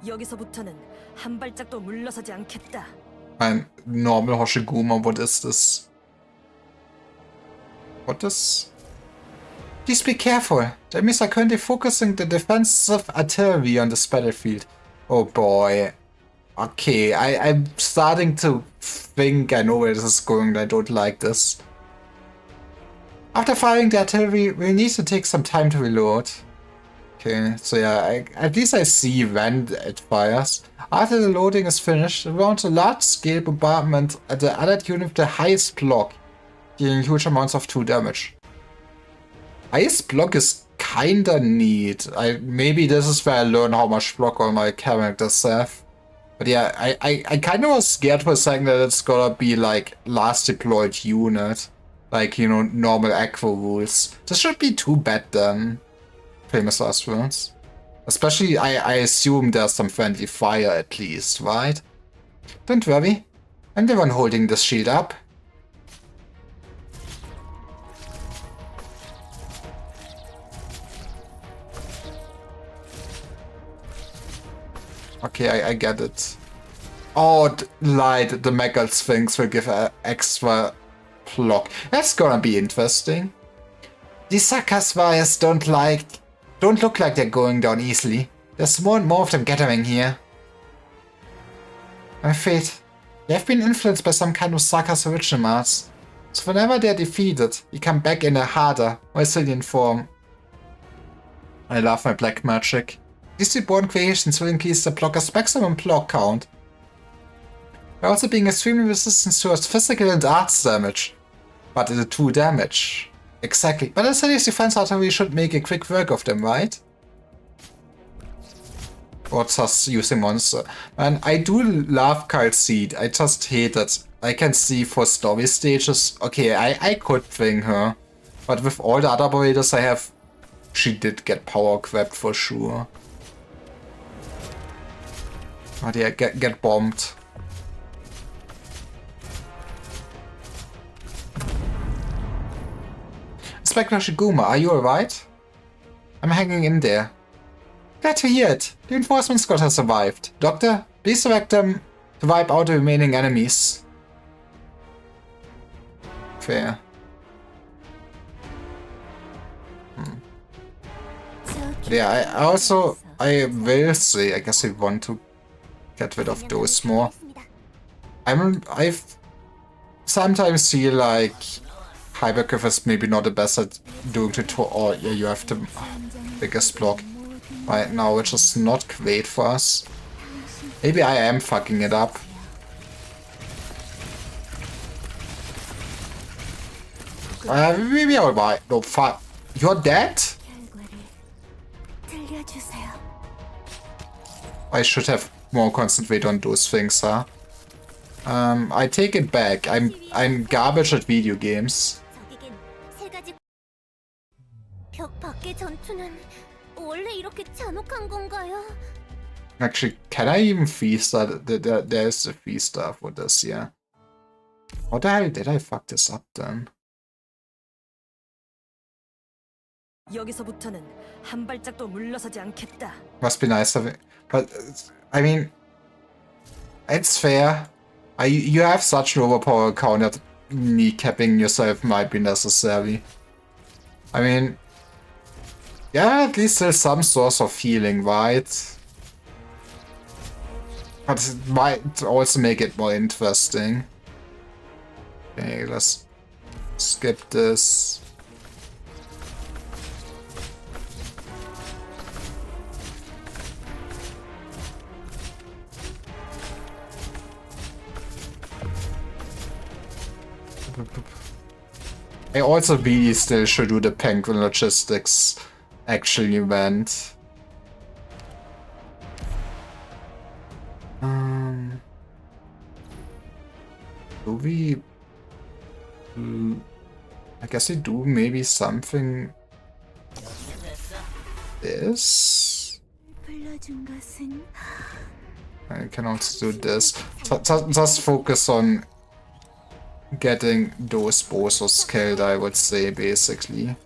여기서부터는 한 발짝도 물러서지 않겠다.
Ein normal Hoshiguma, what is this? What is... Please be careful. That means I'm currently focusing the defensive artillery on this battlefield. Oh boy. Okay, I'm starting to think I know where this is going and I don't like this. After firing the artillery, we'll need to take some time to reload. Okay, so yeah, at least I see when it fires. After the loading is finished, it mounts a large-scale bombardment at the allied unit with the highest block, dealing huge amounts of true damage. Highest block is kinda neat. Maybe this is where I learn how much block all my characters have. But yeah, I kind of was scared for a second that it's gonna be like last deployed unit. Like, you know, normal Aqua rules. This should be too bad then. Famous last words. Especially, I assume there's some friendly fire at least, right? Don't worry. I'm the one holding this shield up. Okay, I get it. Oh, light, the Mega Sphinx will give an extra block. That's gonna be interesting. These Sakas warriors don't look like they're going down easily. There's more and more of them gathering here. I'm afraid they have been influenced by some kind of Saka's original mass. So whenever they're defeated, they come back in a harder, resilient form. I love my black magic. These reborn creations will increase the blocker's maximum block count, by also being extremely resistant towards physical and arts damage. But the 2 damage. Exactly. But that's at least defense how we should make a quick work of them, right? Or just using monster. Man, I do love Kal'Tsit. I just hate it. I can see for story stages. Okay, I could bring her. But with all the other operators I have, she did get power grabbed for sure. Oh yeah, get bombed. Inspector Shiguma, are you alright? I'm hanging in there. Glad to hear it. The enforcement squad has survived. Doctor, please direct them to wipe out the remaining enemies. Fair. Yeah, I will say, I guess I want to get rid of those more. I sometimes feel like Hypergriff is maybe not the best at doing tutorial. Oh yeah, you have the biggest block right now, which is not great for us. Maybe I am fucking it up. Maybe I'll buy. No, fuck. You're dead? I should have more concentrate on those things, huh? I take it back. I'm garbage at video games. Actually, can I even feast that? There's a feaster for this, yeah. How the hell did I fuck this up then?
여기서부터는 한 발짝도 물러서지 않겠다.
Must be nice of it, but I mean, it's fair. You have such an overpower count that kneecapping yourself might be necessary. I mean, yeah, at least there's some source of healing, right? But it might also make it more interesting. Okay, let's skip this. I also really still should do the Penguin Logistics actual event. Do we... I guess we do maybe something... this? I can also do this. Just focus on getting those bosses killed, I would say, basically.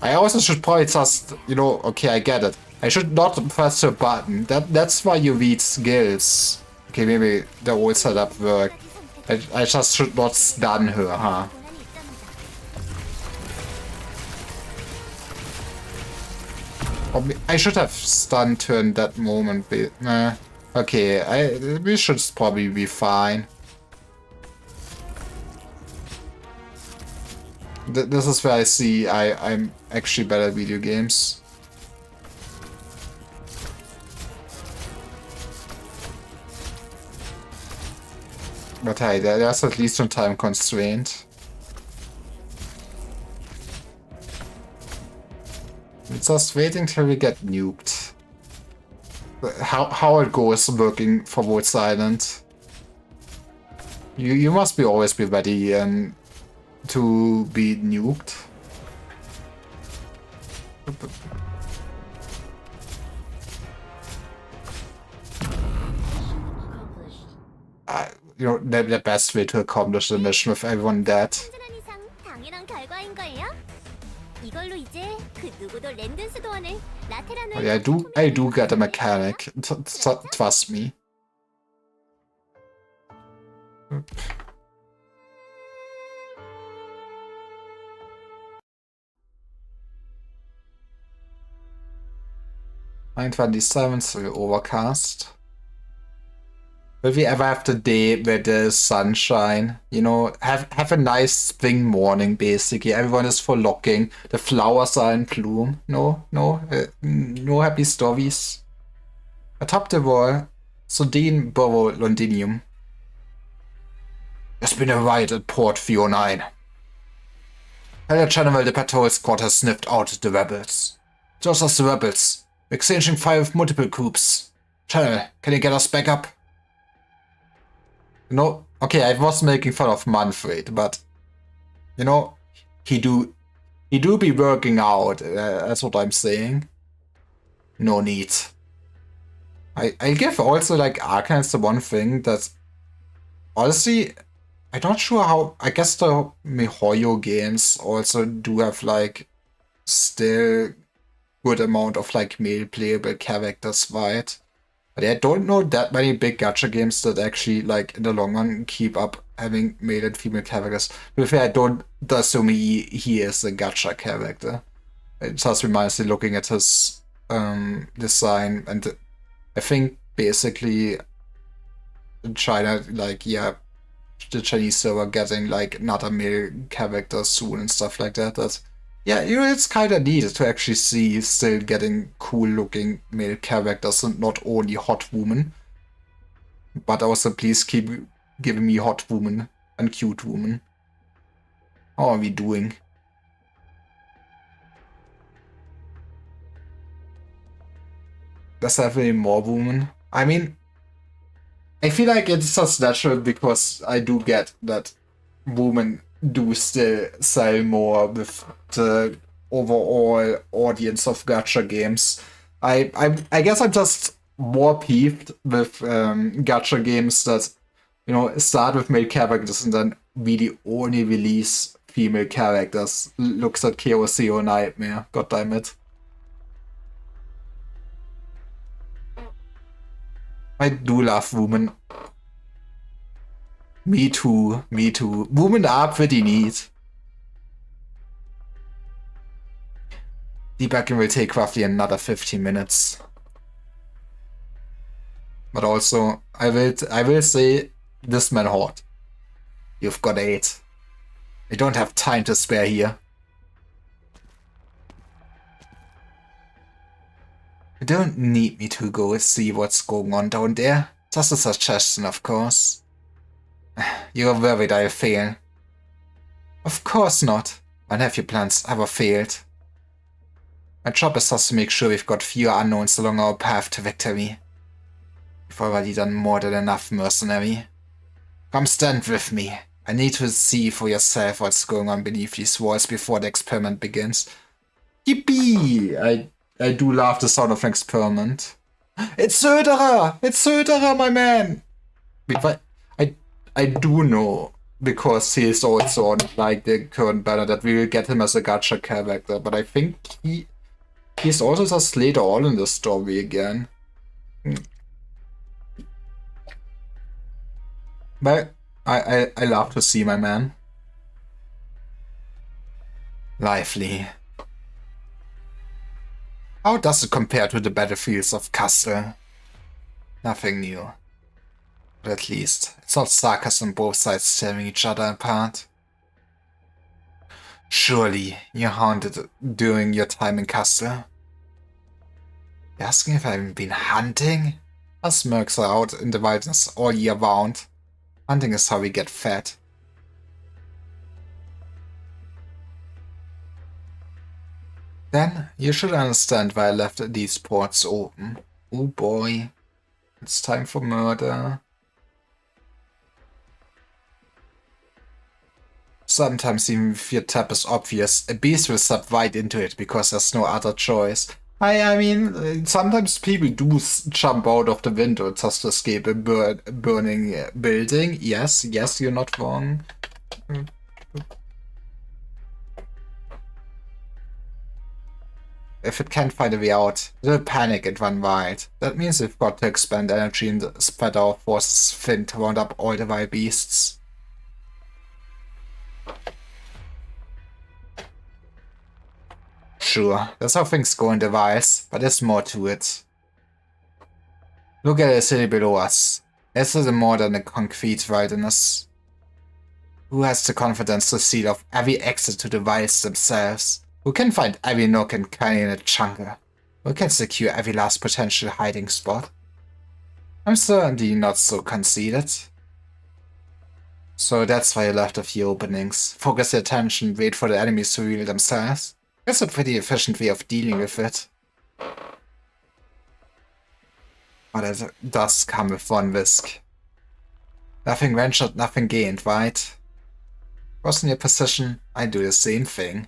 I also should probably just, you know, okay, I get it. I should not press a button. That's why you read skills. Okay, maybe the old setup worked. I just should not stun her, huh? Or I should have stunned her in that moment, but nah. Okay, we should probably be fine. This is where I see I'm actually better at video games. But hey, there's at least some time constraint. We're just waiting till we get nuked. how it goes working for Voice Island. You must be always be ready to be nuked. You know, the best way to accomplish the mission with everyone dead.
충분한 이상 당연한 결과인걸요? 이걸로 이제 그 누구도 랜든 수도원을 라테란을
Oh, yeah, I do get a mechanic. Trust me. Nine 27, still overcast. Will we ever have the day where there's sunshine? You know, have a nice spring morning, basically. Everyone is frolicking. The flowers are in bloom. No happy stories. Atop the wall, Sodine Borough Londinium. There's been a riot at Port 309. Hello, General, the patrol squad has sniffed out the rebels. Just as the rebels. We're exchanging fire with multiple groups. General, can you get us back up? No, okay, I was making fun of Manfred, but you know, he do be working out. That's what I'm saying. No need. I give also like Arkane is the one thing that honestly, I'm not sure how. I guess the MiHoYo games also do have like still good amount of like male playable characters, right? But I don't know that many big gacha games that actually, like, in the long run, keep up having male and female characters. To be fair, I don't assume he is a gacha character. It just reminds me looking at his design, and I think basically in China, like, yeah, the Chinese server getting like another male character soon and stuff like that. That yeah, you know, it's kind of neat to actually see still getting cool-looking male characters and not only hot women. But also please keep giving me hot women and cute women. How are we doing? Does have any more women? I mean, I feel like it's just natural because I do get that women do still sell more with the overall audience of gacha games. I guess I'm just more peeved with gacha games that, you know, start with male characters and then really only release female characters. Looks at KOC Nightmare, goddammit. I do love women. Me too, me too. Women are pretty neat. Debugging will take roughly another 15 minutes. But also, I will say, this man hot. You've got 8. I don't have time to spare here. You don't need me to go see what's going on down there. Just a suggestion, of course. You're worried I'll fail. Of course not. My nephew plans ever failed. My job is just to make sure we've got fewer unknowns along our path to victory. We've already done more than enough, mercenary. Come stand with me. I need to see for yourself what's going on beneath these walls before the experiment begins. Yippee! I do love the sound of an experiment. It's Söderer! It's Söderer, my man! Wait, I do know, because he is also on like the current banner, that we will get him as a gacha character, but I think he's also just later on in the story again. But I love to see my man. Lively. How does it compare to the battlefields of Castle? Nothing new. But at least, it's not sarcasm both sides tearing each other apart. Surely, you're haunted during your time in Castle. You're asking if I've been hunting? Us mercs are out in the wilderness all year round. Hunting is how we get fed. Then, you should understand why I left these ports open. Oh boy. It's time for murder. Sometimes even if your tap is obvious, a beast will step right into it because there's no other choice. I mean, sometimes people do jump out of the window just to escape a burning building. Yes, you're not wrong. If it can't find a way out, it'll panic and run wild. That means we've got to expend energy and spread our forces thin to round up all the wild beasts. Sure, that's how things go in the wilds, but there's more to it. Look at the city below us. It's little more than a concrete wilderness. Who has the confidence to seal off every exit to the wilds themselves? Who can find every nook and cranny in a jungle? Who can secure every last potential hiding spot? I'm certainly not so conceited. So that's why you left a few openings. Focus your attention, wait for the enemies to reveal themselves. That's a pretty efficient way of dealing with it. But it does come with one risk. Nothing ventured, nothing gained, right? Was in your position, I'd do the same thing.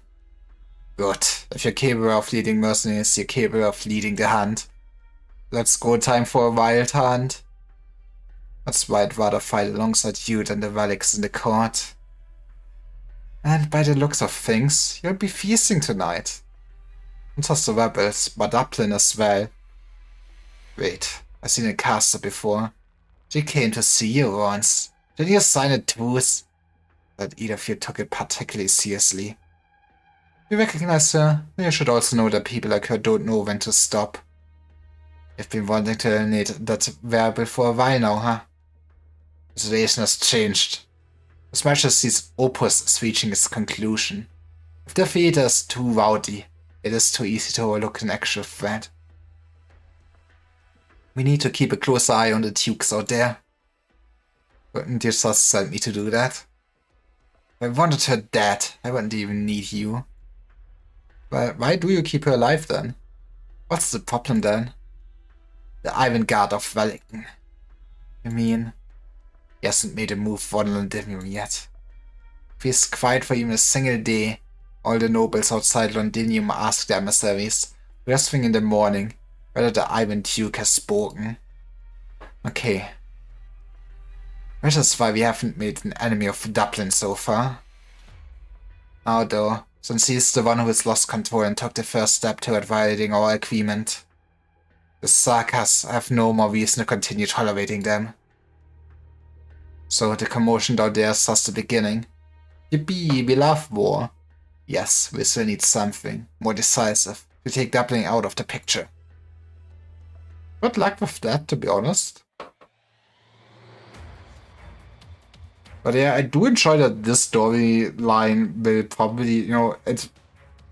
Good. If you're capable of leading mercenaries, you're capable of leading the hunt. Let's go, time for a wild hunt. That's why I'd rather fight alongside you than the relics in the court. And by the looks of things, you'll be feasting tonight. Not just the rebels, but Dublin as well. Wait, I've seen a caster before. She came to see you once. Did you sign a truce? That either of you took it particularly seriously. You recognize her, then you should also know that people like her don't know when to stop. You've been wanting to eliminate that variable for a while now, huh? The situation has changed. As much as this opus is reaching its conclusion. If the theater is too rowdy, it is too easy to overlook an actual threat. We need to keep a close eye on the Dukes out there. Wouldn't you just send me to do that? If I wanted her dead, I wouldn't even need you. Well, why do you keep her alive then? What's the problem then? The Iron-Guard of Wellington. You mean? He hasn't made a move for Londinium yet. If he's quiet for even a single day, all the nobles outside Londinium ask their emissaries, first thing in the morning, whether the Iron Duke has spoken. Okay. Which is why we haven't made an enemy of Dublin so far. Now though, since he's the one who has lost control and took the first step toward violating our agreement, the Sarkas have no more reason to continue tolerating them. So the commotion down there is just the beginning. Yippee, we love war. Yes, we still need something more decisive to take Dublin out of the picture. Good luck with that, to be honest. But yeah, I do enjoy that this storyline will probably, you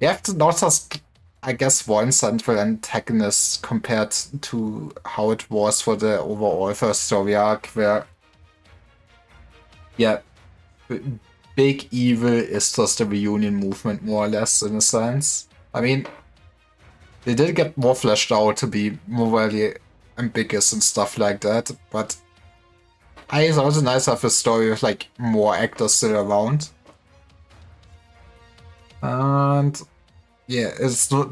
have to not just, I guess, one central antagonist compared to how it was for the overall first story arc, where, yeah, big evil is just the reunion movement, more or less, in a sense. I mean, they did get more fleshed out to be more really ambiguous and stuff like that, but it's also nice to have a story with like more actors still around. And yeah,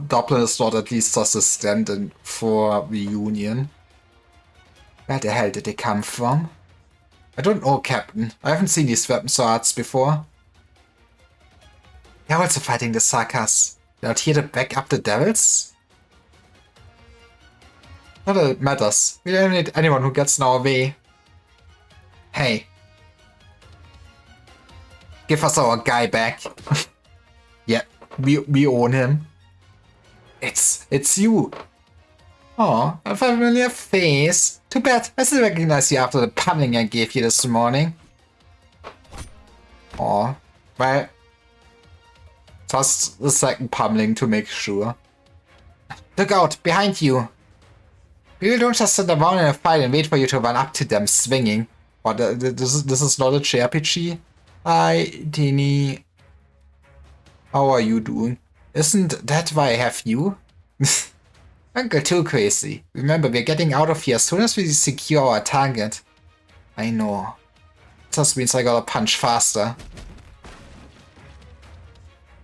Dublin is not at least just a stand-in for reunion. Where the hell did they come from? I don't know, Captain. I haven't seen these weapons or arts before. They're also fighting the Sarkas. They're out here to back up the devils? Not that it matters. We don't need anyone who gets in our way. Hey. Give us our guy back. Yeah, we own him. It's you. Oh, a familiar face. Too bad, I still recognize you after the pummeling I gave you this morning. Oh, well, just the second pummeling to make sure. Look out, behind you. People don't just sit around in a fight and wait for you to run up to them swinging. But this is not a JRPG. Hi, Teeny. How are you doing? Isn't that why I have you? Don't go too crazy. Remember, we're getting out of here as soon as we secure our target. I know. Just means I gotta punch faster.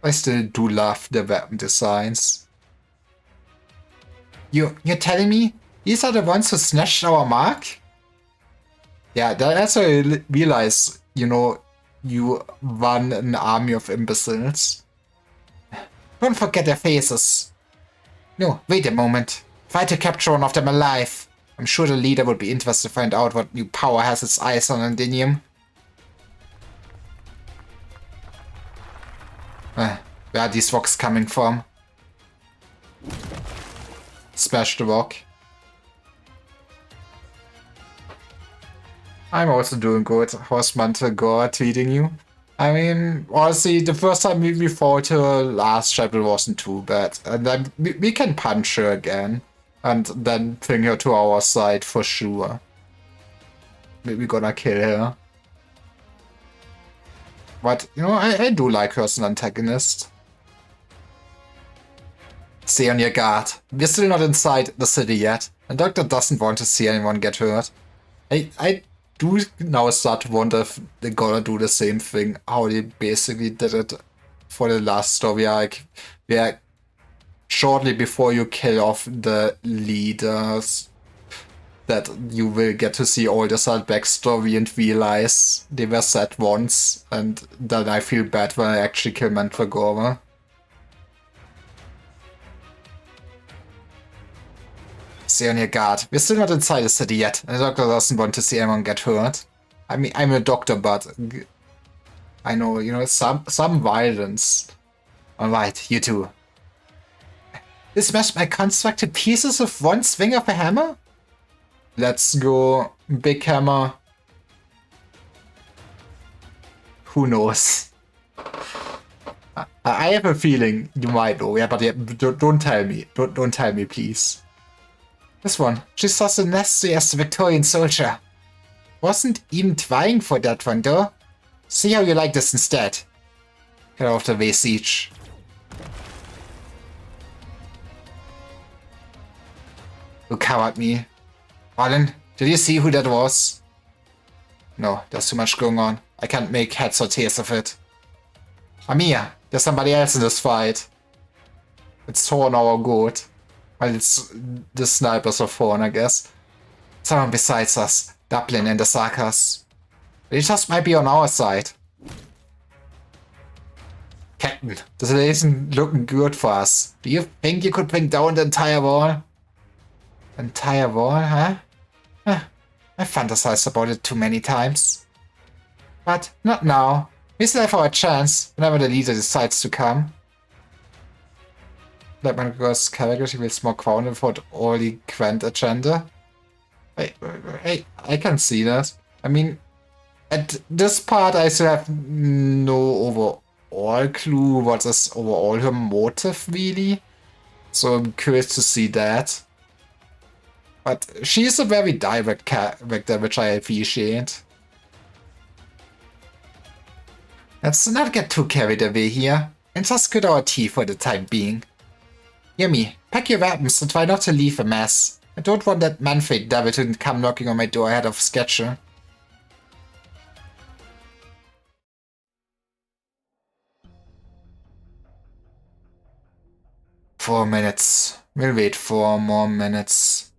I still do love the weapon designs. You're telling me these are the ones who snatched our mark? Yeah, that's why I realize, you know, you run an army of imbeciles. Don't forget their faces. No, wait a moment. Try to capture one of them alive. I'm sure the leader would be interested to find out what new power has its eyes on Andinium. Where are these rocks coming from? Smash the rock. I'm also doing good. How's Mantagor treating you? I mean, honestly, the first time we fought her last chapter wasn't too bad. And then we can punch her again. And then bring her to our side for sure. Maybe gonna kill her. But, you know, I do like her as an antagonist. Stay on your guard. We're still not inside the city yet. And Doctor doesn't want to see anyone get hurt. I do now start to wonder if they're gonna do the same thing, how they basically did it for the last story arc, where shortly before you kill off the leaders, that you will get to see all the side backstory and realize they were sad once, and then I feel bad when I actually kill Mandragora. Stay on your guard. We're still not inside the city yet, and the doctor doesn't want to see anyone get hurt. I mean, I'm a doctor, but I know, you know, some violence. Alright, you two. You smashed my construct to pieces with one swing of a hammer? Let's go, big hammer. Who knows? I have a feeling you might know, yeah, but yeah, don't tell me. Don't tell me, please. This one. She's just as nasty as the Victorian soldier. Wasn't even trying for that one, though. See how you like this instead. Get off the way, Siege. Who covered me? Alan, did you see who that was? No, there's too much going on. I can't make heads or tails of it. Amiya, there's somebody else in this fight. It's Thorn our good. Well, it's the snipers of Thorn, I guess. Someone besides us, Dublin and the Sakas. They just might be on our side. Captain, this isn't looking good for us. Do you think you could bring down the entire wall? Entire wall, huh? I fantasized about it too many times. But not now. We still have our chance whenever the leader decides to come. Let my girl's character feels more grounded for the only grand agenda. I can see that. I mean, at this part I still have no overall clue what is overall her motive really. So I'm curious to see that. But she's a very direct character, which I appreciate. Let's not get too carried away here, and just cut our tea for the time being. Yumi, pack your weapons and try not to leave a mess. I don't want that Manfred devil to come knocking on my door ahead of schedule. Four minutes. We'll wait 4 more minutes.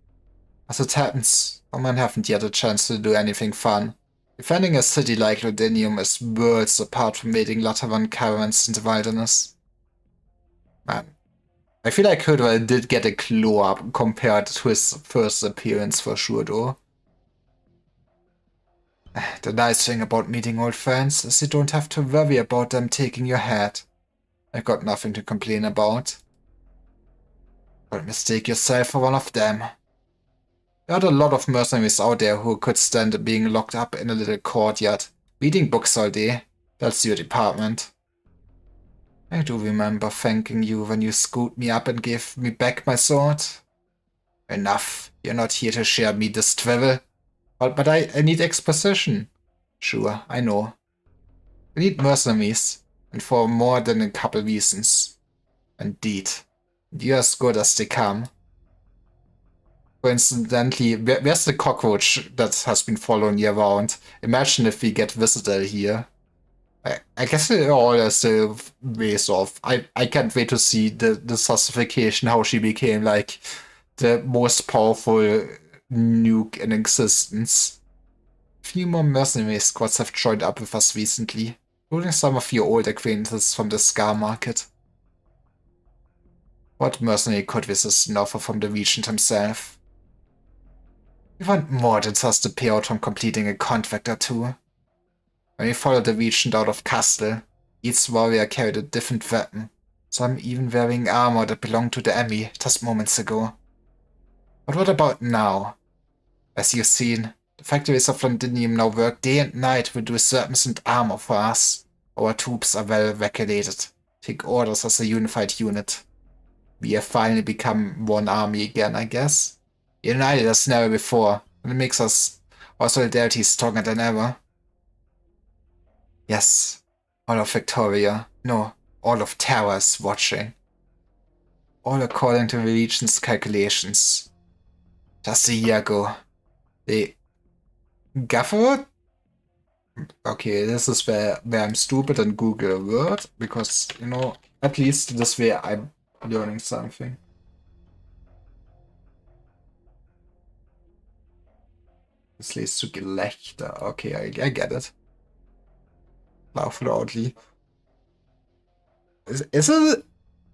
As it happens, Oman haven't yet a chance to do anything fun. Defending a city like Lodinium is worlds apart from raiding Latavan caravans in the wilderness. Man, I feel like Hurdwell did get a glow up compared to his first appearance for sure though. The nice thing about meeting old friends is you don't have to worry about them taking your head. I got nothing to complain about. Don't mistake yourself for one of them. There are a lot of mercenaries out there who could stand being locked up in a little courtyard, reading books all day. That's your department. I do remember thanking you when you scooped me up and gave me back my sword. Enough, you're not here to share me this travel. But I need exposition. Sure, I know. We need mercenaries, and for more than a couple reasons. Indeed, you're as good as they come. Coincidentally, where's the cockroach that has been following you around? Imagine if we get visited here. I guess it all is still ways off. I can't wait to see the justification, how she became like the most powerful nuke in existence. A few more mercenary squads have joined up with us recently, including some of your old acquaintances from the Scar Market. What mercenary could resist an offer from the Regent himself? We want more than just a payout from completing a contract or two. When we followed the Regent out of Castle, each warrior carried a different weapon, some even wearing armor that belonged to the enemy just moments ago. But what about now? As you've seen, the factories of Londinium now work day and night to produce weapons and armor for us. Our troops are well regulated, take orders as a unified unit. We have finally become one army again, I guess. United as never before, and it makes our solidarity stronger than ever. Yes, all of Victoria, no, all of Terra is watching. All according to the Regent's calculations. Just a year ago, they... Gaffer? Okay, this is where I'm stupid and Google a word, because, you know, at least this way I'm learning something. This leads to Gelächter. Okay, I get it. Laugh loudly. Is it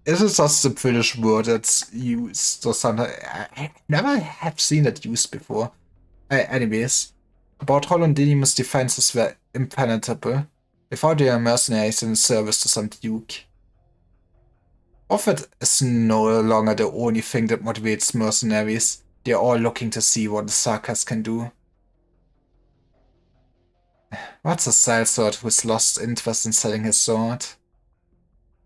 just a British word that's used or something? I never have seen it used before. Anyways, about how Londinium's defenses were impenetrable. They found their mercenaries in service to some duke. Profit is no longer the only thing that motivates mercenaries. They're all looking to see what the Sarkas can do. What's a sellsword who's lost interest in selling his sword?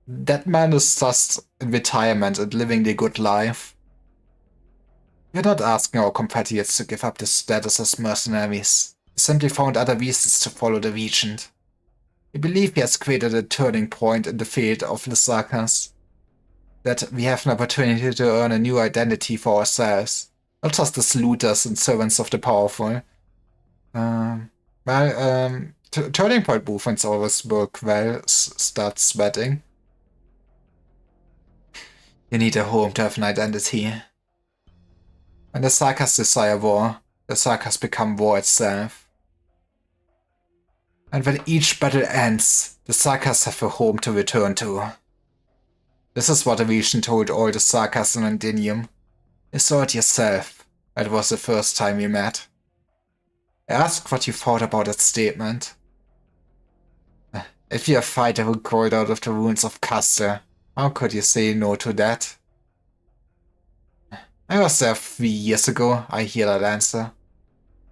That man is just in retirement and living the good life. We're not asking our compatriots to give up their status as mercenaries. We simply found other reasons to follow the Regent. We believe he has created a turning point in the field of the Sarkas. That we have an opportunity to earn a new identity for ourselves, not just as looters and servants of the powerful. Turning point movements always work well. Start sweating. You need a home to have an identity. When the Sarkas desire war, the Sarkas become war itself. And when each battle ends, the Sarkas have a home to return to. This is what the Regent told all the Sarkas in Londinium. You saw it yourself. It was the first time we met. I asked what you thought about that statement. If you're a fighter who crawled out of the ruins of Castle, how could you say no to that? I was there 3 years ago, I hear that answer.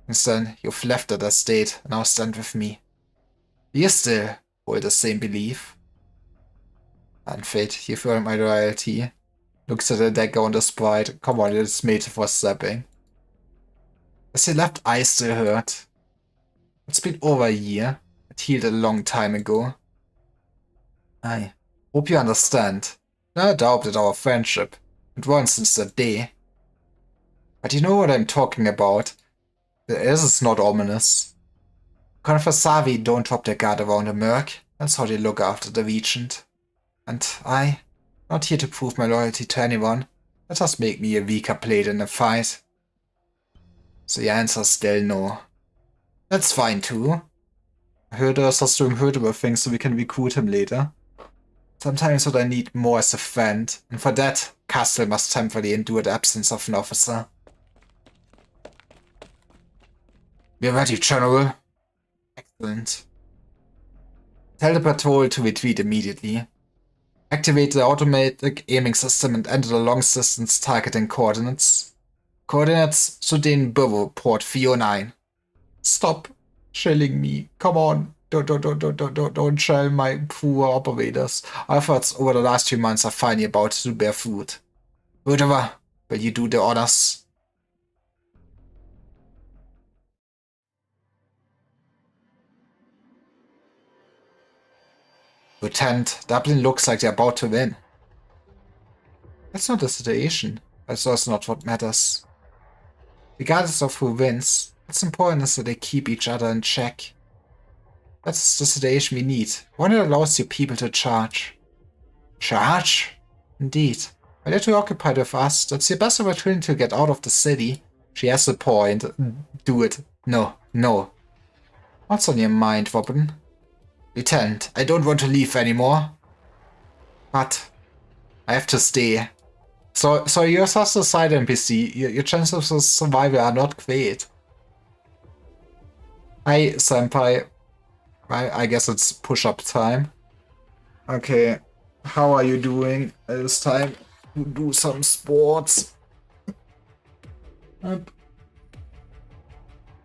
And then you've left that estate and now stand with me. Do you still hold the same belief? Unfit, you've earned my loyalty. Looks at the dagger on the sprite. Come on, it's made for stabbing. Does your left eye still hurt? It's been over a year. It healed a long time ago. I hope you understand. No doubt that our friendship, it runs since that day. But you know what I'm talking about. This is not ominous. Conversavi don't drop their guard around a merc. That's how they look after the Regent. And I, not here to prove my loyalty to anyone. That just make me a weaker blade in a fight. So the answer's still no. That's fine too. I heard us doing hurtable things so we can recruit him later. Sometimes what I need more is a friend, and for that, Castle must temporarily endure the absence of an officer. We're ready, General. Excellent. Tell the patrol to retreat immediately. Activate the automatic aiming system and enter the long-distance targeting coordinates. Coordinates Sudan Port 409. Stop shelling me. Come on. Don't shell my poor operators. Our efforts over the last few months are finally about to bear fruit. Rudova, will you do the honors? Lieutenant, Dublin looks like they're about to win. That's not the situation. That's also not what matters. regardless of who wins. What's important is that they keep each other in check. That's the situation we need. One that allows you people to charge. Charge? Indeed. Why are you occupied with us? That's your best opportunity to get out of the city. She has a point. Do it. No, no. What's on your mind, Robin? Lieutenant, I don't want to leave anymore. But I have to stay. So you're just a side NPC. Your chances of survival are not great. Hi, senpai. I guess it's push-up time. Okay, how are you doing? It's time to do some sports. I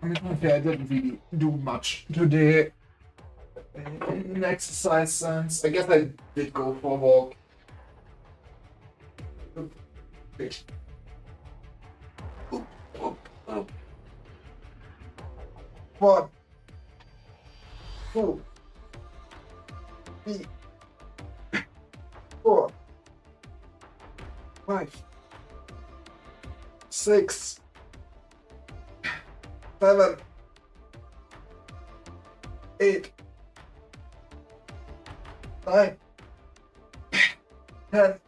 mean, okay, I didn't really do much today in exercise sense. I guess I did go for a walk. One, two, three, 4, 5, 6, 7, 8, 9, 10,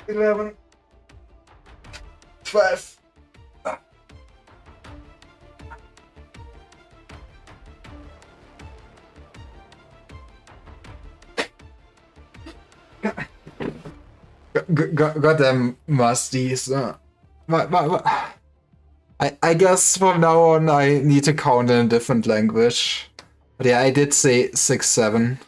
11, 12. Goddamn musties. I guess from now on I need to count in a different language. But yeah, I did say 6, 7.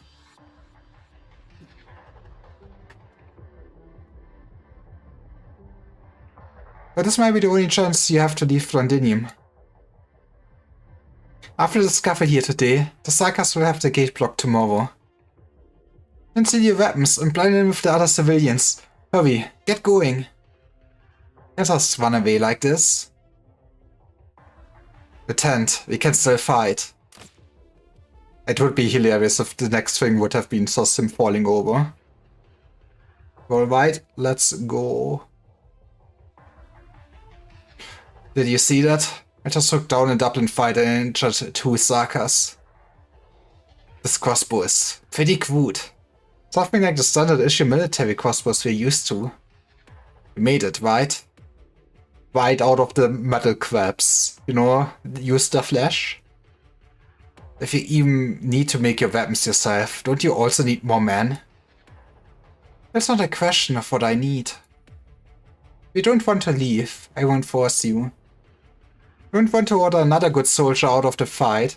But this might be the only chance you have to leave Londinium. After the scuffle here today, the Sarkas will have the gate blocked tomorrow. Conceal your weapons and blind them with the other civilians. Hurry, get going. Let us run away like this. Lieutenant, we can still fight. It would be hilarious if the next thing would have been just him falling over. Alright, let's go. Did you see that? I just took down a Dublin fighter and injured 2 Sarkas. This crossbow is pretty crude. Something like the standard issue military crossbows we're used to. You made it, right? Right out of the metal crabs. You know, use the flesh. If you even need to make your weapons yourself, don't you also need more men? That's not a question of what I need. If you don't want to leave, I won't force you. I don't want to order another good soldier out of the fight.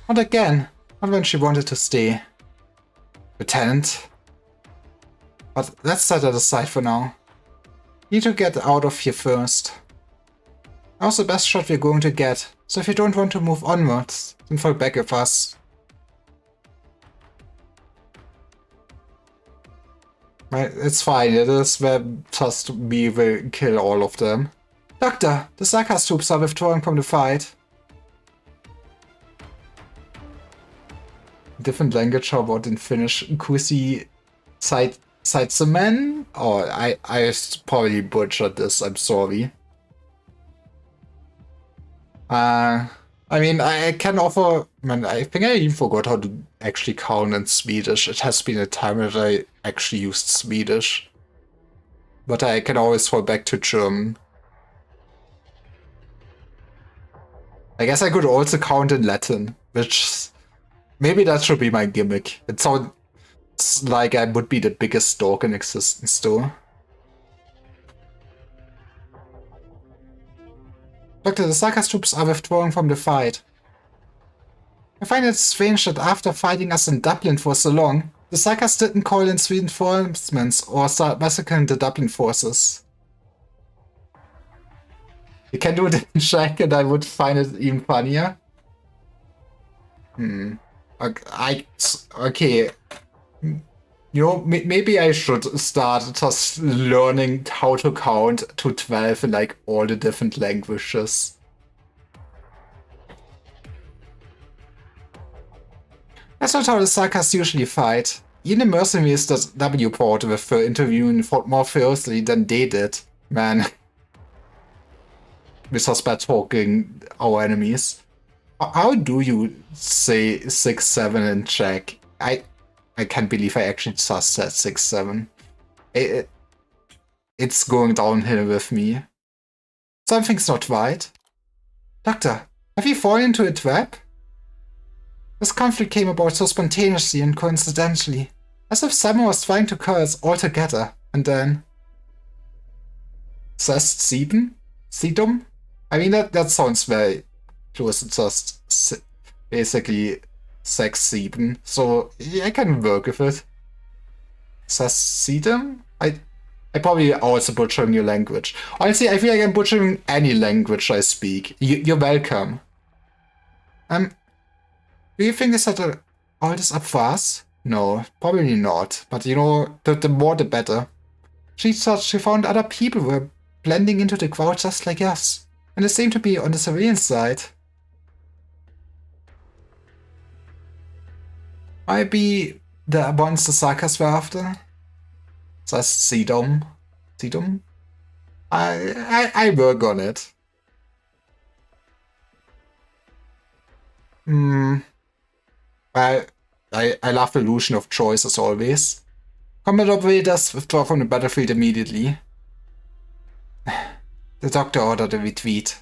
Not again. Not when she wanted to stay. Lieutenant. But let's set that aside for now. Need to get out of here first. That was the best shot we're going to get, so if you don't want to move onwards, then fall back with us. Right, it's fine, it is where just we will kill all of them. Doctor, the Sarkas troops are withdrawing from the fight. Different language, how about in Finnish? Kusi Saitsemen? Oh, I probably butchered this, I'm sorry. I mean, I can offer... Man, I think I even forgot how to actually count in Swedish. It has been a time that I actually used Swedish. But I can always fall back to German. I guess I could also count in Latin, which... Maybe that should be my gimmick. It sounds like I would be the biggest dork in existence, though. Doctor, the Sarkas troops are withdrawing from the fight. I find it strange that after fighting us in Dublin for so long, the Sarkas didn't call in reinforcements or start massacring the Dublin forces. You can do it in Czech and I would find it even funnier. Okay. You know, maybe I should start just learning how to count to 12 in like all the different languages. That's not how the Sarkas usually fight. Even the mercenaries that W brought with interviewing fought more fiercely than they did. Man. with us by talking our enemies. How do you say 6-7 in check? I can't believe I actually just said 6-7. It's going downhill with me. Something's not right. Doctor, have you fallen into a trap? This conflict came about so spontaneously and coincidentally, as if someone was trying to call us all together, and then... Zest 7? Sedum? I mean, that sounds very close to just basically sex 7, so yeah, I can work with it. Zest Sedum? I probably also butchering your language. Honestly, I feel like I'm butchering any language I speak. You're welcome. Do you think they set all this up for us? No, probably not. But you know, the more the better. She thought she found other people who were blending into the crowd just like us. And they seemed to be on the surveillance side. Might be the ones the suckers were after. That's Sedum. Sedum? I work on it. Well, I love the illusion of choice as always. Combat operators withdraw from the battlefield immediately. The doctor ordered a retreat.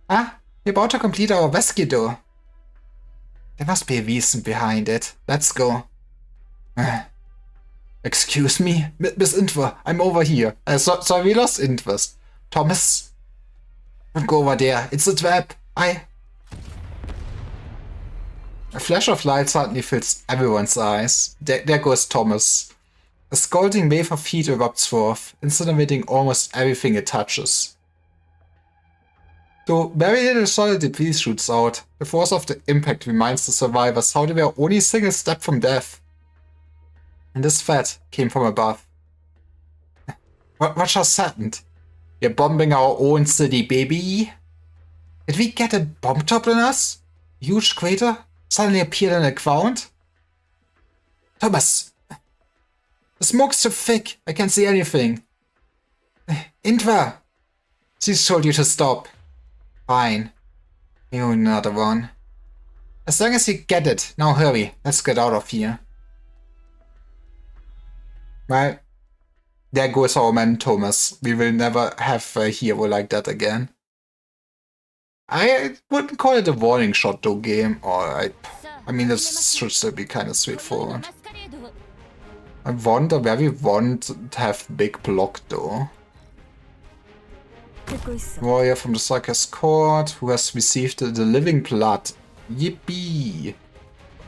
Ah, we're about to complete our rescue though. There must be a reason behind it. Let's go. Excuse me, Miss Intwer, I'm over here. Sorry, we lost interest. Thomas, don't go over there. It's a trap. A flash of light suddenly fills everyone's eyes. There goes Thomas. A scalding wave of heat erupts forth, incinerating almost everything it touches. Though very little solid debris shoots out, the force of the impact reminds the survivors how they were only a single step from death. And this threat came from above. What just happened? We're bombing our own city, baby. Did we get a bomb top on us? A huge crater suddenly appeared on the ground? Thomas! The smoke's too thick. I can't see anything. Intwer! She's told you to stop. Fine. You another one. As long as you get it. Now hurry. Let's get out of here. Well, there goes our man Thomas. We will never have a hero like that again. I wouldn't call it a warning shot though game, or I mean this should still be kind of straightforward. I wonder where we want to have big block though. Warrior from the Circus Court who has received the living blood. Yippee!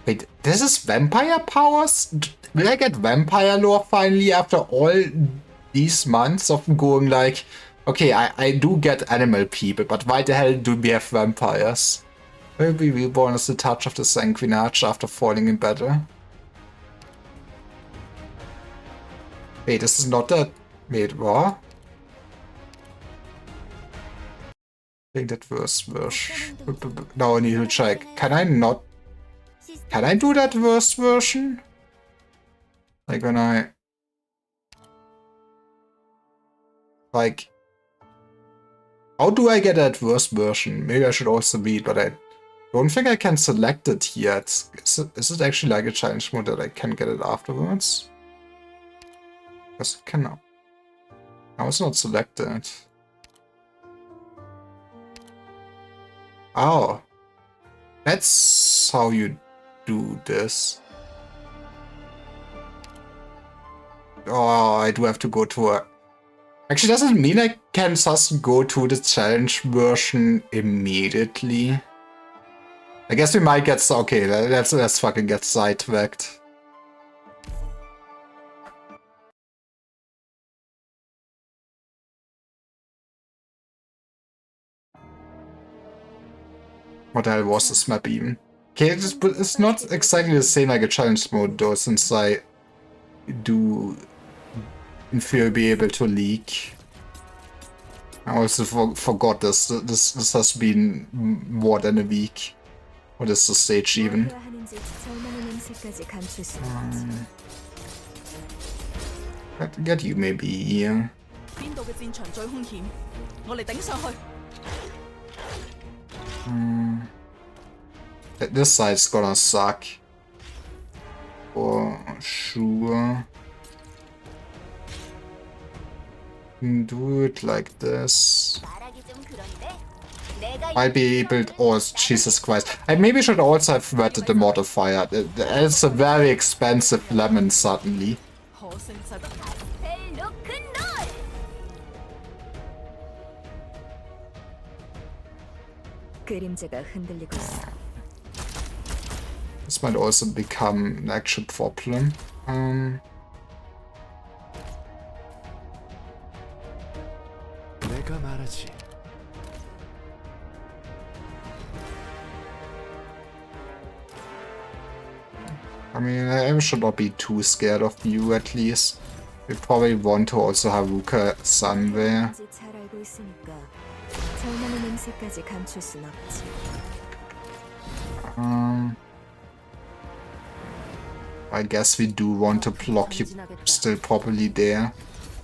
Wait, this is vampire powers? Will I get vampire lore finally after all these months of going like, okay, I do get animal people, but why the hell do we have vampires? Will be reborn as the touch of the Sanguinarch after falling in battle. Wait, this is not that. Wait, what? I think that verse. Now I need to check. Can I not? Can I do that verse version? Like when I... Like... How do I get that verse version? Maybe I should also read, but I don't think I can select it yet. Is it actually like a challenge mode that I can get it afterwards? Yes, I can now. Now it's not selected. Oh. That's how you do this. Oh, I do have to go to a... Actually, doesn't mean I can just go to the challenge version immediately. I guess we might get... Okay, let's fucking get sidetracked. What the hell was this map even? Okay, it's not exactly the same like a challenge mode though, since I do in theory be able to leak. I also forgot this. This has been more than a week. What is the stage even? Get you maybe here.
邊度嘅戰場最兇險？我嚟頂上去。
This side's gonna suck. For sure. Do it like this.
말하기 좀 그런데 내가
Might be able to, oh Jesus Christ. I maybe should also have vetted the modifier. It's a very expensive lemon suddenly.
허승사가
벨 로큰롤.
그림자가 흔들리고 있어.
This might also become an actual problem.
내가 말하지.
I mean, I should not be too scared of you at least. We probably want to also Haruka Sun there.
잘 알고 있으니까 절망의 냄새까지 감출 순 없지.
I guess we do want to block you still probably there.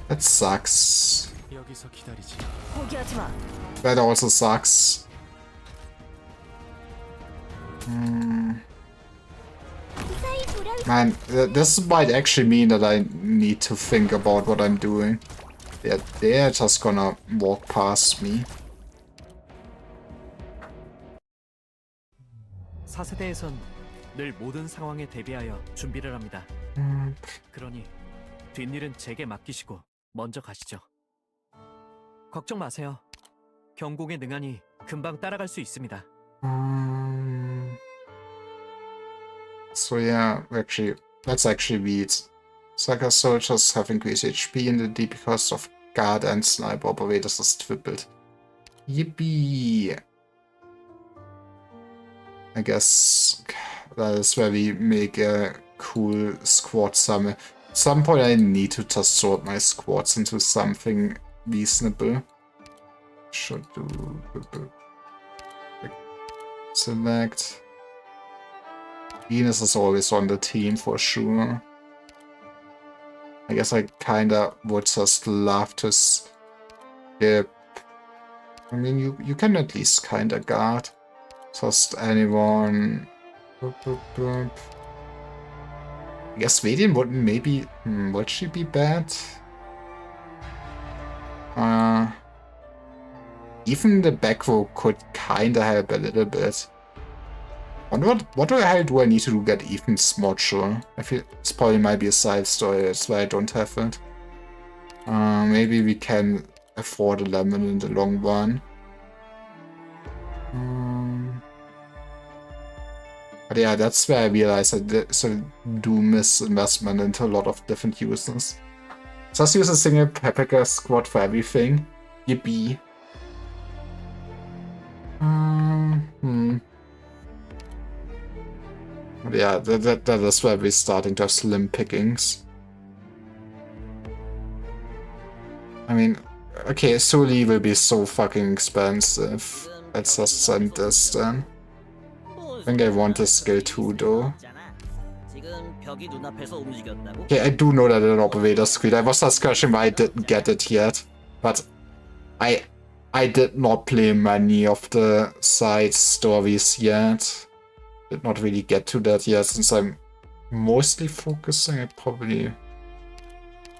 That sucks.
여기서 기다리지.
포기하지 마.
That also sucks.
무사히 돌아.
Man, this might actually mean that I need to think about what I'm doing. They're just gonna walk past me.
4세대에선 늘 모든 상황에 대비하여 준비를 합니다. 그러니 뒷일은 제게 맡기시고 먼저 가시죠. 걱정 마세요. 경공에 능하니 금방 따라갈 수 있습니다.
So yeah, actually, that's actually weird. Saga soldiers have increased HP in the D because of guard and sniper operators is tripled. Yippee! I guess that is where we make a cool squad summon. At some point I need to just sort my squads into something reasonable. Should do... Select... Venus is always on the team for sure. I guess I kinda would just love to skip. I mean, you can at least kinda guard. Just anyone. I guess Vedian wouldn't maybe. Would she be bad? Even the back row could kinda help a little bit. What the hell do I need to do to get Ethan's module? I feel this probably might be a side story, that's why I don't have it. Maybe we can afford a lemon in the long run. But yeah, that's where I realized I do miss investment into a lot of different uses. Just use a single Paprika squad for everything. Yippee. But yeah, that is where we're starting to have slim pickings. I mean, okay, Suli will be so fucking expensive. Let's just send this then. I think I want a skill 2 though. Okay, I do know that an operator screen. I was just questioning why I didn't get it yet. But I did not play many of the side stories yet. Did not really get to that yet since I'm mostly focusing. I probably...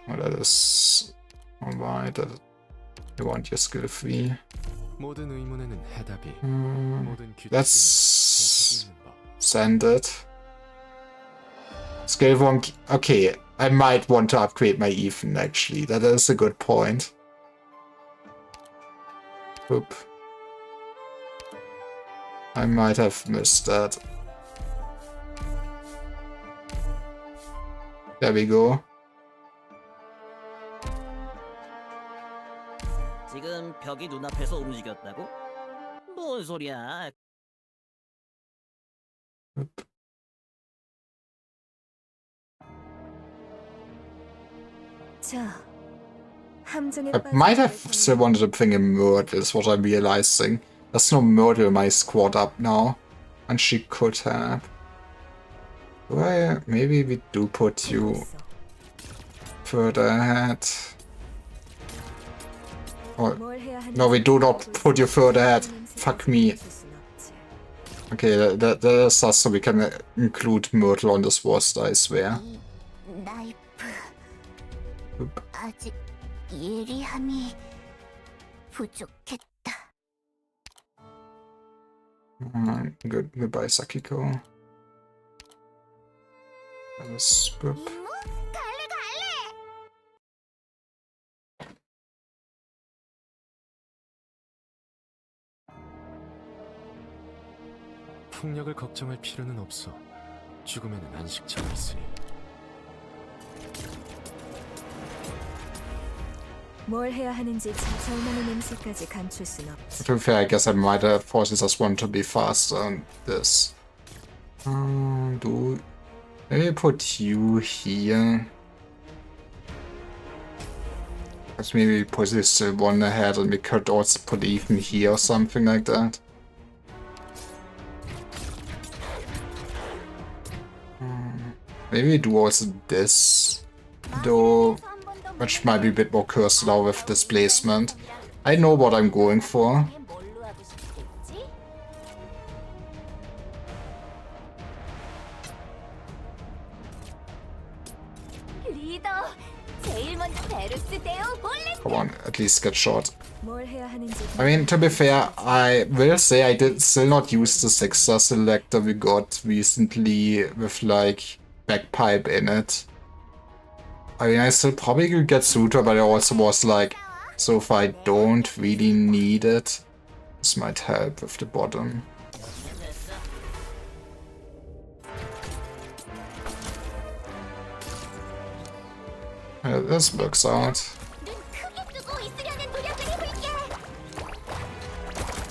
Well, that is... Alright, I want your skill 3. Let's send it. Skill 1... Okay, I might want to upgrade my Ethan actually. That is a good point. Oop. I might have missed that. There we go.
지금 벽이 눈앞에서 움직였다고? 뭔 소리야?
자, 함정에
I might have still wanted to bring in Myrtle, is what I'm realizing. There's no Myrtle in my squad up now. And she could have. Well, maybe we do put you further ahead. Oh,
뭘 해야 하는지
no, we do not put you further ahead.
냄새까지
Fuck me.
감출 순 없지.
Okay, that is us, so we can include Myrtle on this war star, I swear.
이 나이프 아직 예리함이 부족했다.
Goodbye, Sakiko. That is boop.
임무 갈래 갈래.
풍력을 걱정할 필요는 없어. 죽음에는 안식처가 있으니.
뭘 해야 하는지 절망의 냄새까지 감출 순 없지.
To be fair, I guess I might have forces us want to be faster on this. Maybe put you here. Because maybe put this still one ahead and we could also put Ethan here or something like that. Maybe do also this, though, which might be a bit more cursed now with displacement. I know what I'm going for.
뭘로 하고 싶겠지? 리더, 제일 먼저 베루스 데오 볼레.
Come on, at least get shot.
뭘 해야 하는지
I mean, to be fair, I will say I did still not use the 6-star selector we got recently with like bagpipe in it. I mean, I still probably could get Sutra, but I also was like, so if I don't really need it, this might help with the bottom. Yeah, this works out.
눈 크게 뜨고 있으려는 노력을 해볼게.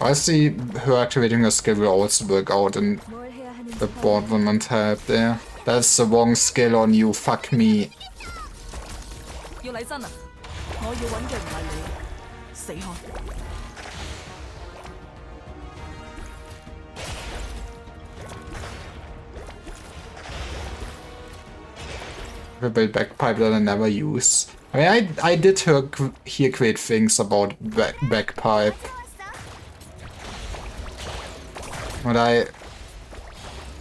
I see her activating her skill will also work out and
뭘 해야 하는지
the bottom and help there. That's the wrong skill on you, fuck me.
要嚟真啊！我要揾嘅唔係你，死開！
A build bagpipe that I never use. I mean, I did hear great things about bagpipe. But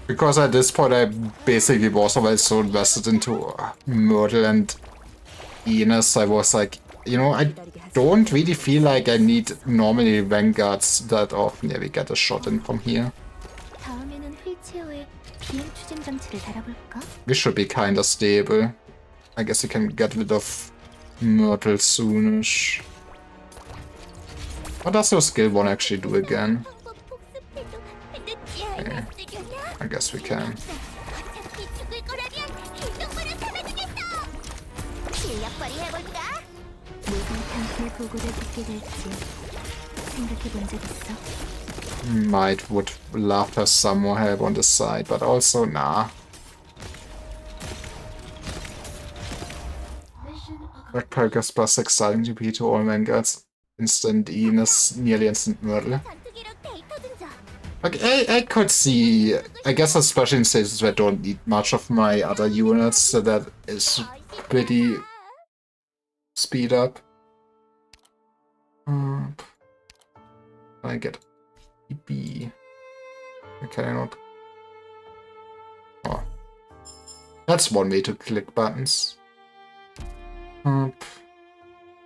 because at this point I basically was already so invested into Myrtle and Enos, I was like, you know, I don't really feel like I need normally Vanguards that often. Yeah, we get a shot in from here.
다음에는 휠체어에 비행 추진 장치를 달아볼까?
We should be kinda stable. I guess we can get rid of Myrtle soonish. What does your skill 1 actually do again?
한번 복습해도 늦지 않아 쓰려나?
I guess we can.
어차피 죽을 거라면 일동물을 잡아주겠어. 실력 발휘해볼까? 무슨 당신의 보고를 듣게 될지 생각해본 적 있어?
Might would love to have some more help on the side, but also nah. Backpackers plus exciting GP to all Vanguards. Instant Enos, nearly instant Myrtle.
전투기록 데이터 등장.
Like, I could see, I guess especially in stages where I don't need much of my other units, so that is pretty speed up. I get B. Okay, not. Oh. That's one way to click buttons.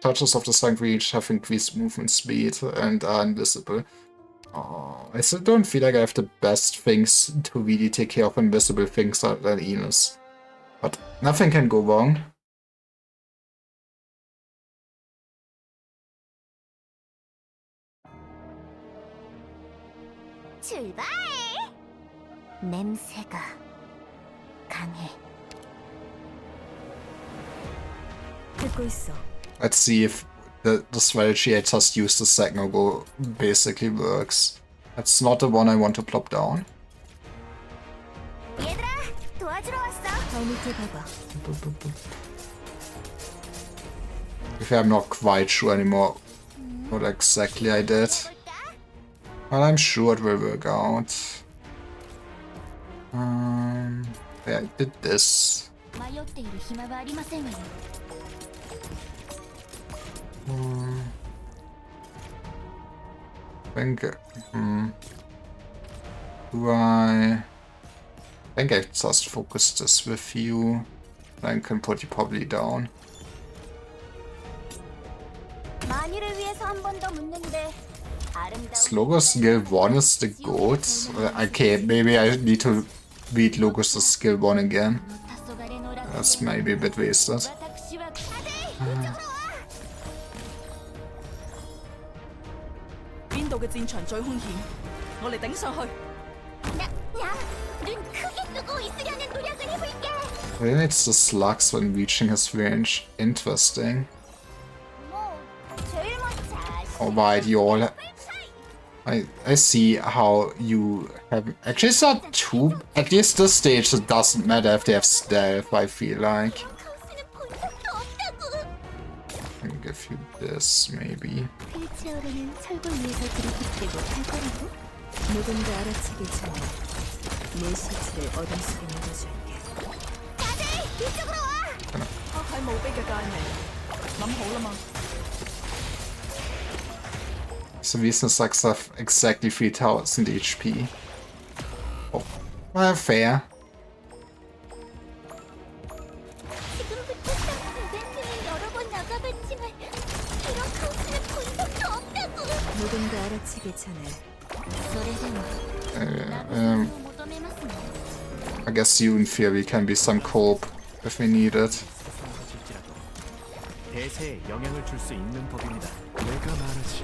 Touches of the Sunk Reach have increased movement speed and are invisible. Oh, I still don't feel like I have the best things to really take care of invisible things than Enos. But nothing can go wrong.
출발! 냄새가 강해.
듣고 있어.
Let's see if the strategy I just used a second ago basically works. That's not the one I want to plop down.
얘들아, 도와주러 왔어.
발 밑에 봐봐.
If I'm not quite sure anymore what exactly I did. But I'm sure it will work out. Yeah, I did this.
迷っている暇はありませんわよ。
think. Do I think I just focus this with you. Then can put you probably down.
만일을 위해서 한 번 더 묻는데 아름다운
Logos skill 1 is the goat. Okay, maybe I need to read Logos' skill 1 again. That's maybe a bit wasted.
邊度嘅戰場最兇險？我嚟頂上去。
눈 크게 뜨고 있으려는 노력을 해볼게.
Really needs the slugs when reaching his range. Interesting.
뭐 제일 먼저
Alright, you all. I see how you have. Actually, it's not too. At least this stage, it doesn't matter if they have stealth, I feel like.
카우스는 본 적도 없다고.
I can give you this, maybe.
휠체어로는 철골 위에서 들이붓지 못할 거라고? 누군가 알아채기 전에 내 시체를 어둠 속에 묻어줄게. 다들 이쪽으로 와!
喺墓碑嘅界尾，諗好啦嘛？
So these insects have exactly 3000 HP. Oh, well, fair.
지금부터 이벤트는 여러 번 나가봤지만 이런 카우스는 본 적도 없다고. 누군가 알아채기 전에.
I guess you in theory can be some cope if we need it.
대세에 영향을 줄 수 있는 법입니다.
내가 말하지.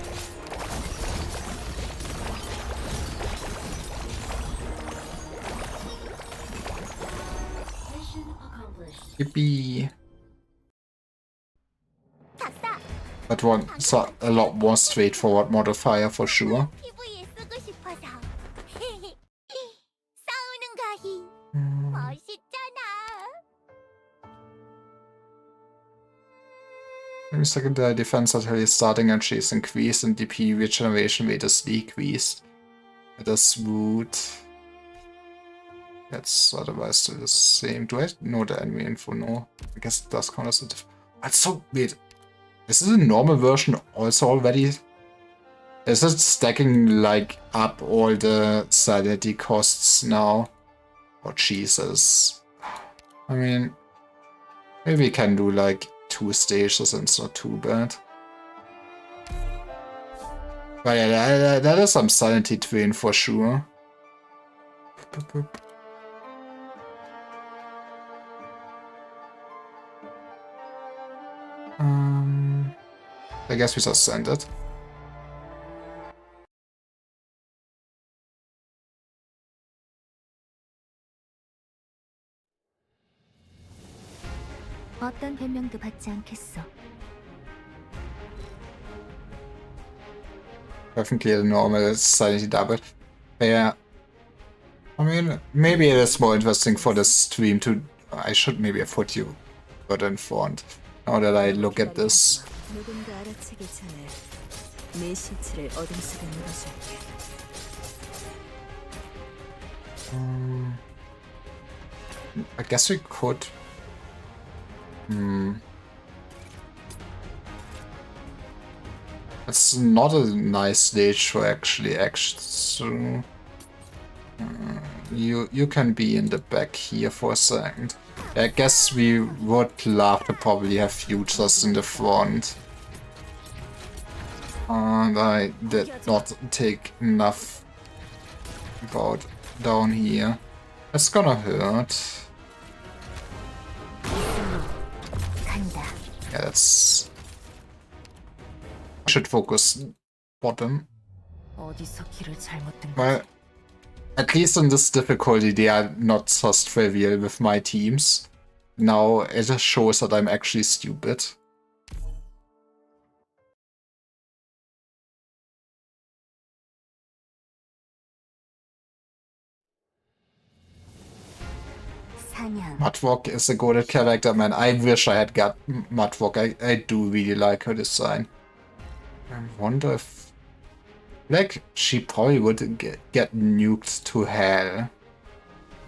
Yippee.
작사!
That one's a lot more straightforward modifier for sure.
PV에 쓰고 싶어서. 싸우는 가히 멋있잖아.
Maybe secondary defense until you're starting and chase increased and DP regeneration rate is decreased. It is root. That's otherwise still the same. Do I know the enemy info? No. I guess it does count as a That's so weird. Is this a normal version also already? Is it stacking like up all the sanity costs now? Oh Jesus. I mean, maybe we can do like 2 stages and it's not too bad. But yeah, that is some sanity drain for sure. I guess we just send it.
어떤 변명도 받지 않겠어.
Definitely the normal sanity double. Yeah. I mean, maybe it is more interesting for the stream to. I should maybe have put you further in front. Now that I look at this.
누군가 알아채기 전에 내 시체를 어둠 속에 묻어줄게.
I guess we could. It's not a nice stage for actually action. So, you can be in the back here for a second. I guess we would love to probably have futures in the front. And I did not take enough about down here. It's gonna hurt. Yeah, that's... I should focus bottom.
어디서 길을 잘못 든
Well, at least in this difficulty they are not just trivial with my teams. Now it just shows that I'm actually stupid. Mudwalk is a good character, man. I wish I had got Mudwalk. I do really like her design. I wonder if... Like, she probably would get nuked to hell.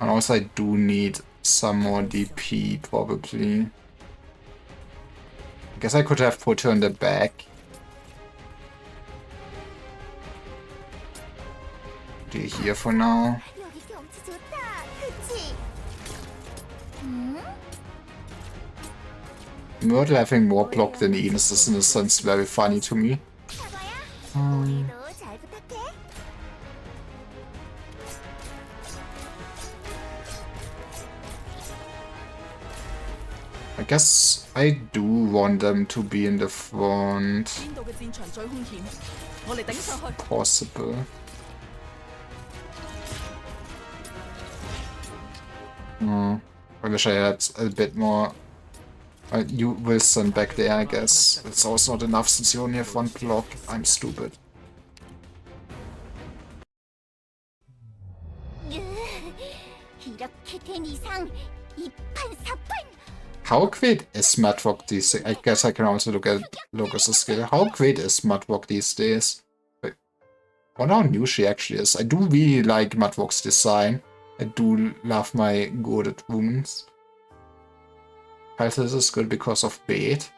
And also I do need some more DP, probably. I guess I could have put her in the back. Stay here for now.
여기 경치 좋다. 그치? 응?
Myrtle having more block than Enos is in a sense very funny to me.
사과야. 우리도 잘 부탁해.
I guess I do want them to be in the front.
邊度嘅戰場最兇險？我嚟頂上去。
Possible. I wish I had a bit more. You will stand back there, I guess. It's also not enough since you only have one block. I'm stupid.
이렇게 된 이상 이판사판.
How great is Madrock these days? I guess I can also look at Lucas's skill. How great is Madrock these days? I wonder how new she actually is. I do really like Madrock's design. I do love my goaded wounds. This is good because of bait.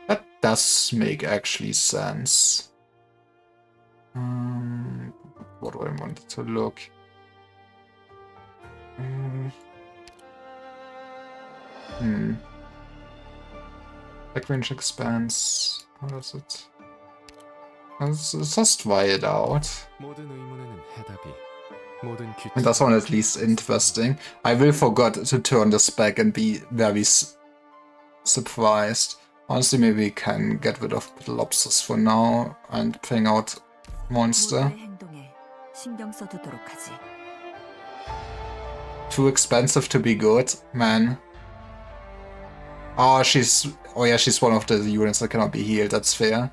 That does make actually sense. What do I want to look? Back range expands. How does it? Let's just try it out.
모든 의문에는 해답이, 모든 규칙.
And that's one at least interesting. I will forget to turn this back and be very surprised. Honestly, maybe we can get rid of the lobsters for now and bring out monster.
모두의 행동에 신경 써두도록 하지.
Too expensive to be good, man. Oh, she's one of the units that cannot be healed. That's fair.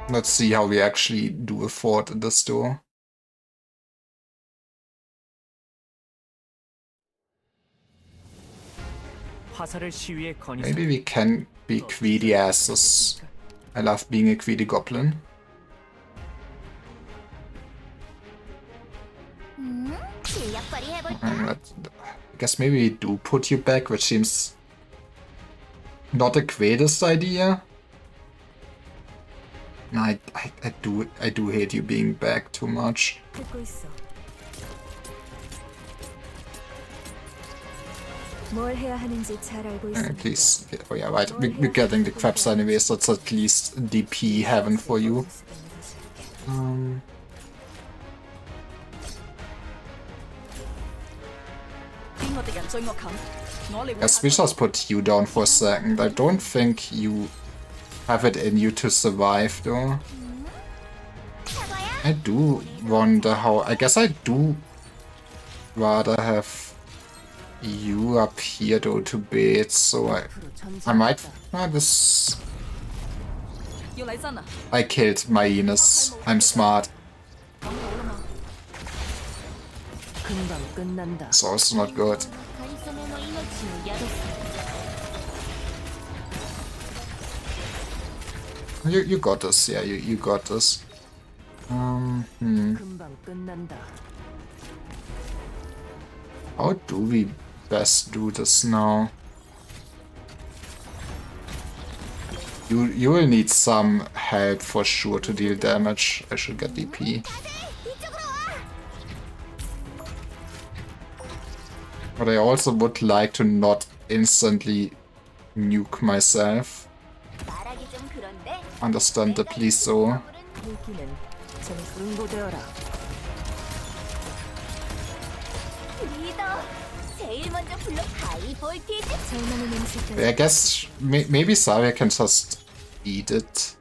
Let's see how we actually do afford this door.
화살을 시위에 건의서
Maybe we can be greedy asses. I love being a greedy goblin.
실력 발휘해볼까?
I guess maybe we do put you back, which seems not the greatest idea. No, I do hate you being back too much.
듣고 있어. 뭘 해야 하는지 잘 알고 있어.
At least, oh yeah, right. We're getting the crabs anyway, so it's at least DP heaven for you. Guess we just put you down for a second. I don't think you have it in you to survive, though. I do wonder how. I guess I do rather have you up here, though, to bait. So I might. This. I killed my Enos. I'm smart. It's also not good. You got this, yeah, you got this. How do we best do this now? You will need some help for sure to deal damage. I should get DP. But I also would like to not instantly nuke myself. Understandably so. I guess maybe Zarya can just eat it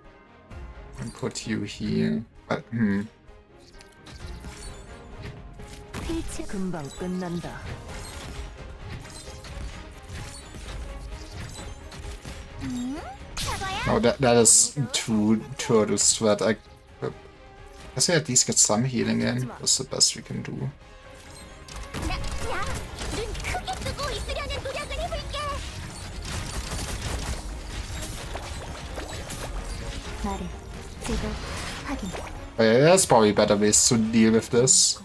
and put you here. But, Oh, that is too turtles threat. I guess I at least get some healing in. That's the best we can do. But yeah, there's probably better ways to deal with this.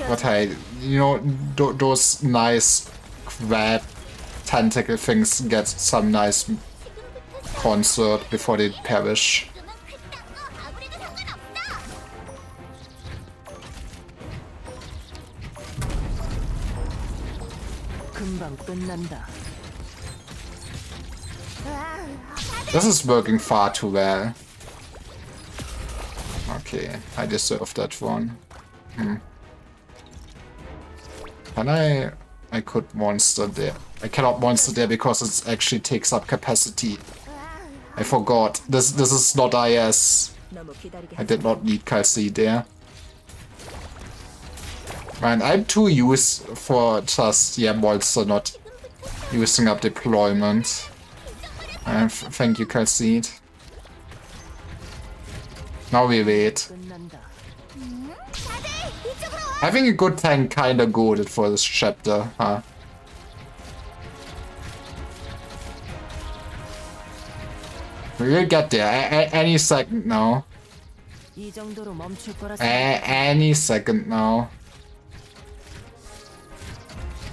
But hey, you know, those nice crab tentacle things get some nice concert before they perish.
금방 끝난다.
This is working far too well. Okay, I deserve that one. Can I could monster there. I cannot monster there because it actually takes up capacity. I forgot. This is not IS.
너무 기다리게
I did not need Kelsey there. Man, I'm too used for just, yeah, monster not using up deployment. Thank you, Kelsey. Now we wait.
끝난다.
Having a good tank kinda good for this chapter, huh? We'll get there any second now.
이 정도로 멈출 거라
Any second now.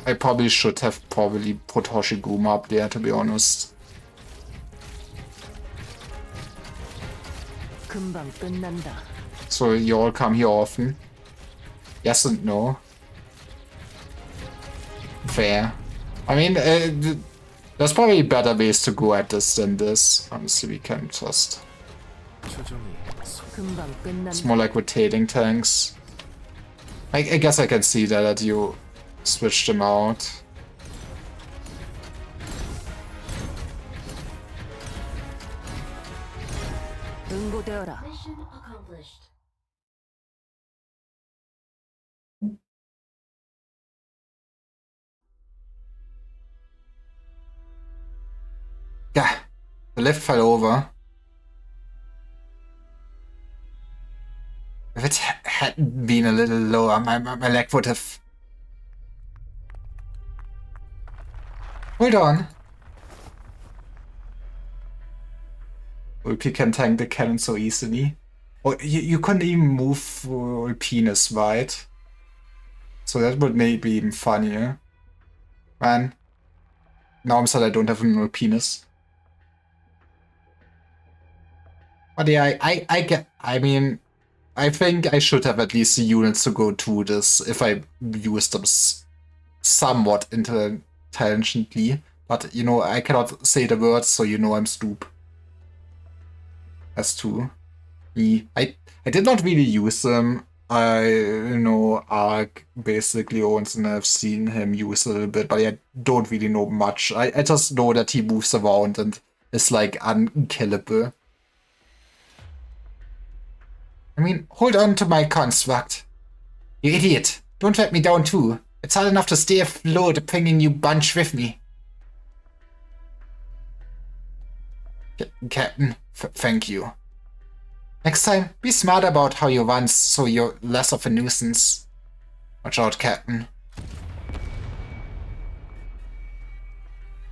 I probably should have put Hoshiguma up there, to be honest.
금방 끝난다.
So you all come here often? Yes and no. Fair. I mean, there's probably better ways to go at this than this. Honestly, we can just...
표정이
금방
It's
끝난다.
more like rotating tanks. I guess I can see that you switched them out.
응고되어라.
Yeah, the lift fell over. If it had been a little lower, my leg would have... Hold on. Ulpi can tank the cannon so easily. Oh, you couldn't even move Ulpinus wide. So that would make it even funnier. Man. Now I'm sad I don't have an Ulpinus. But yeah, I mean, I think I should have at least the units to go to this if I use them somewhat intelligently. But, you know, I cannot say the words, so you know I'm stupid. As to me. I did not really use them. I know Ark basically owns and I've seen him use a little bit, but I don't really know much. I just know that he moves around and is like unkillable. I mean, hold on to my construct. You idiot. Don't let me down too. It's hard enough to stay afloat bringing you bunch with me. Captain, thank you. Next time, be smart about how you run so you're less of a nuisance. Watch out, Captain.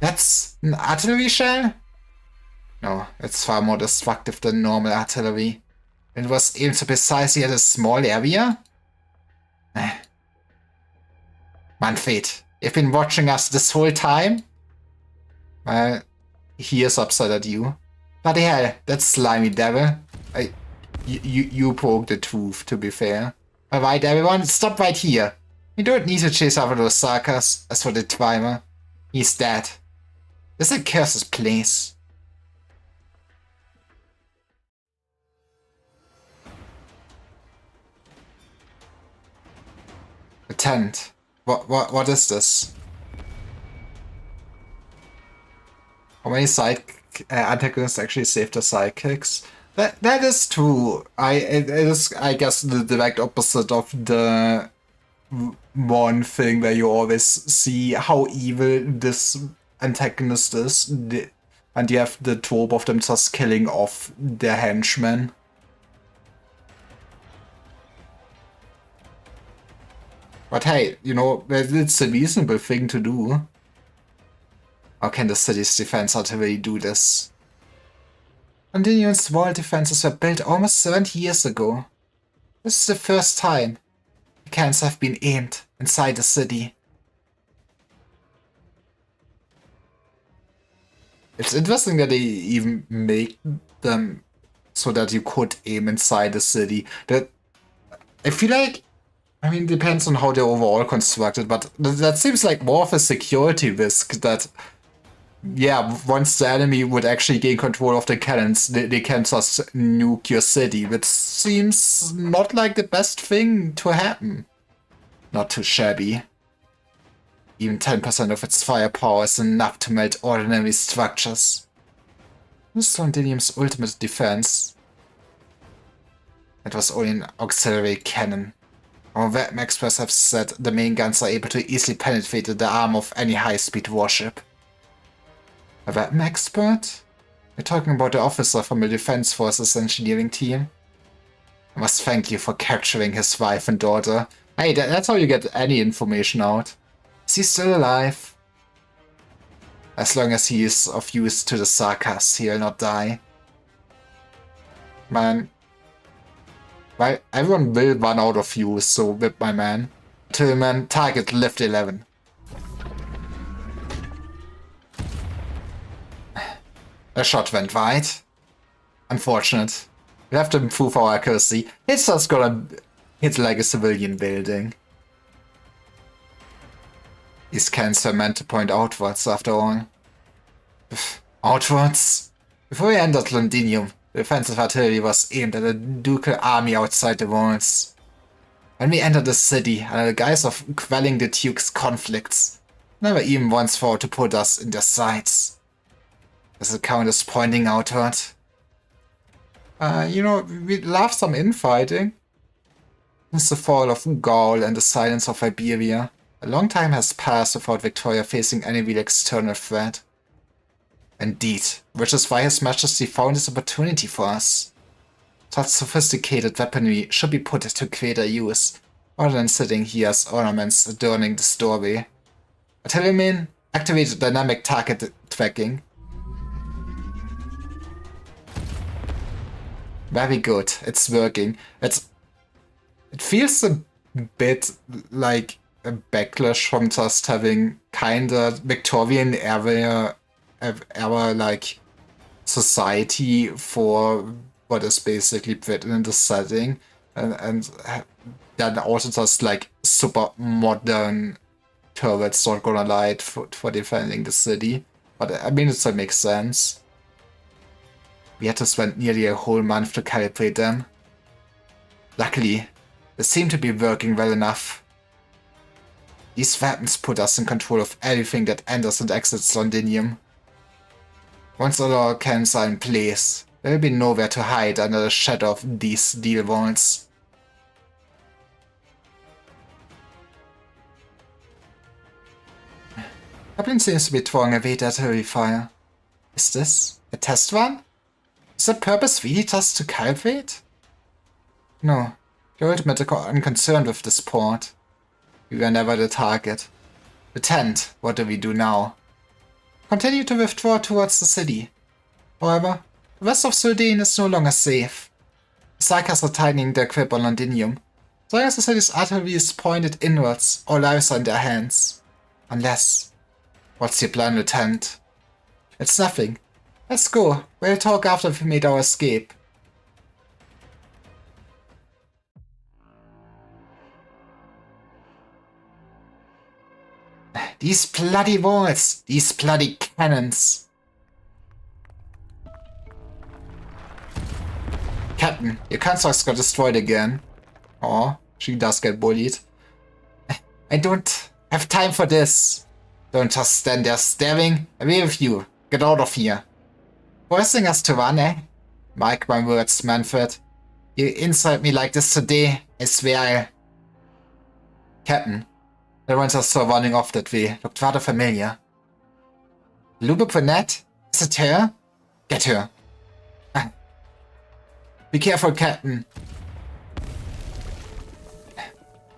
That's an artillery shell? No, it's far more destructive than normal artillery. It was aimed so precisely at a small area? Manfred, you've been watching us this whole time? Well, he is upset at you. Bloody hell, that slimy devil. You broke the tooth, to be fair. Alright, everyone, stop right here. You don't need to chase after those suckers. As for the Twymer, he's dead. This is a curse's place. A tent. What is this? How many antagonists actually save their sidekicks? That is true. It is, I guess, the direct opposite of the one thing where you always see how evil this antagonist is, and you have the trope of them just killing off their henchmen. But hey, you know, it's a reasonable thing to do. How can the city's defense artillery do this? Continuous wall defenses were built almost 70 years ago. This is the first time. Cannons have been aimed inside the city. It's interesting that they even make them so that you could aim inside the city. That I feel like, I mean, it depends on how they're overall constructed, but that seems like more of a security risk that, yeah, once the enemy would actually gain control of the cannons, they can just nuke your city, which seems not like the best thing to happen. Not too shabby. Even 10% of its firepower is enough to melt ordinary structures. This is Londinium's ultimate defense. It was only an auxiliary cannon. Our weapon experts have said the main guns are able to easily penetrate the armor of any high-speed warship. A weapon expert? You're talking about the officer from the Defense Forces engineering team? I must thank you for capturing his wife and daughter. Hey, that's how you get any information out. Is he still alive? As long as he is of use to the Sarkas, he'll not die. Man. Well, everyone will run out of use, so whip my man. Tillman, target lift 11. A shot went wide. Unfortunate. We have to improve our accuracy. It's just gonna hit like a civilian building. These cannons are meant to point outwards, after all. Outwards? Before we entered Londinium, the defensive artillery was aimed at the ducal army outside the walls. When we entered the city, under the guise of quelling the Duke's conflicts, never even once thought to put us in their sights. Does it count as pointing outward? You know, we love some infighting. Since the fall of Gaul and the silence of Iberia, a long time has passed without Victoria facing any real external threat. Indeed, which is why His Majesty found this opportunity for us. Such sophisticated weaponry should be put to greater use, rather than sitting here as ornaments adorning the doorway. Artilleryman, activate dynamic target tracking. Very good, it's working. It feels a bit like a backlash from just having kinda Victorian era like society for what is basically written in the setting, and then also just like super modern turrets not gonna light for defending the city. But I mean, it makes sense. We had to spend nearly a whole month to calibrate them. Luckily, they seem to be working well enough. These weapons put us in control of everything that enters and exits Londinium. Once all our cannons are in place, there will be nowhere to hide under the shadow of these steel walls. Goblin seems to be throwing away the artillery fire. Is this a test run? Is the purpose really just to calibrate? No, you're ultimately unconcerned with this port. We were never the target. Lieutenant, what do we do now? Continue to withdraw towards the city. However, the rest of Sylvain is no longer safe. The Sarkas are tightening their grip on Londinium. As long as the city's artillery is pointed inwards, all lives are in their hands. Unless... What's your plan, Lieutenant? It's nothing. Let's go. We'll talk after we made our escape. These bloody walls! These bloody cannons! Captain, your constructs got destroyed again. Oh, she does get bullied. I don't have time for this. Don't just stand there staring. Away with you. Get out of here. Forcing us to run, eh? Mark my words, Manfred. You insult me like this today, I swear I'll... Captain, the ones I saw running off that way looked rather familiar. Luba Burnett? Is it her? Get her. Be careful, Captain.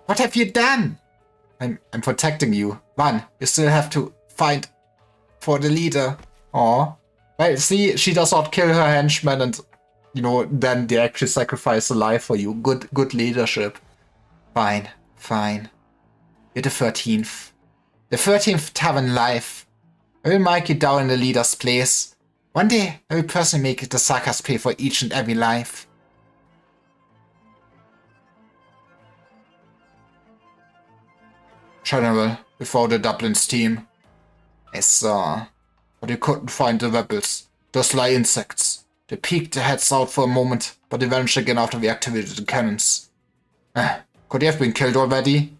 What have you done? I'm protecting you. Run. You still have to fight for the leader. Aw. Well, see, she does not kill her henchmen and, you know, then they actually sacrifice a life for you. Good leadership. Fine. Fine. You're the 13th. The 13th tavern alive. I will mark you down in the leader's place. One day, I will personally make the suckers pay for each and every life. General, before the Dublin's team. I saw. But you couldn't find the rebels. Those sly insects. They peeked their heads out for a moment, but they vanished again after we activated the cannons. Could they have been killed already?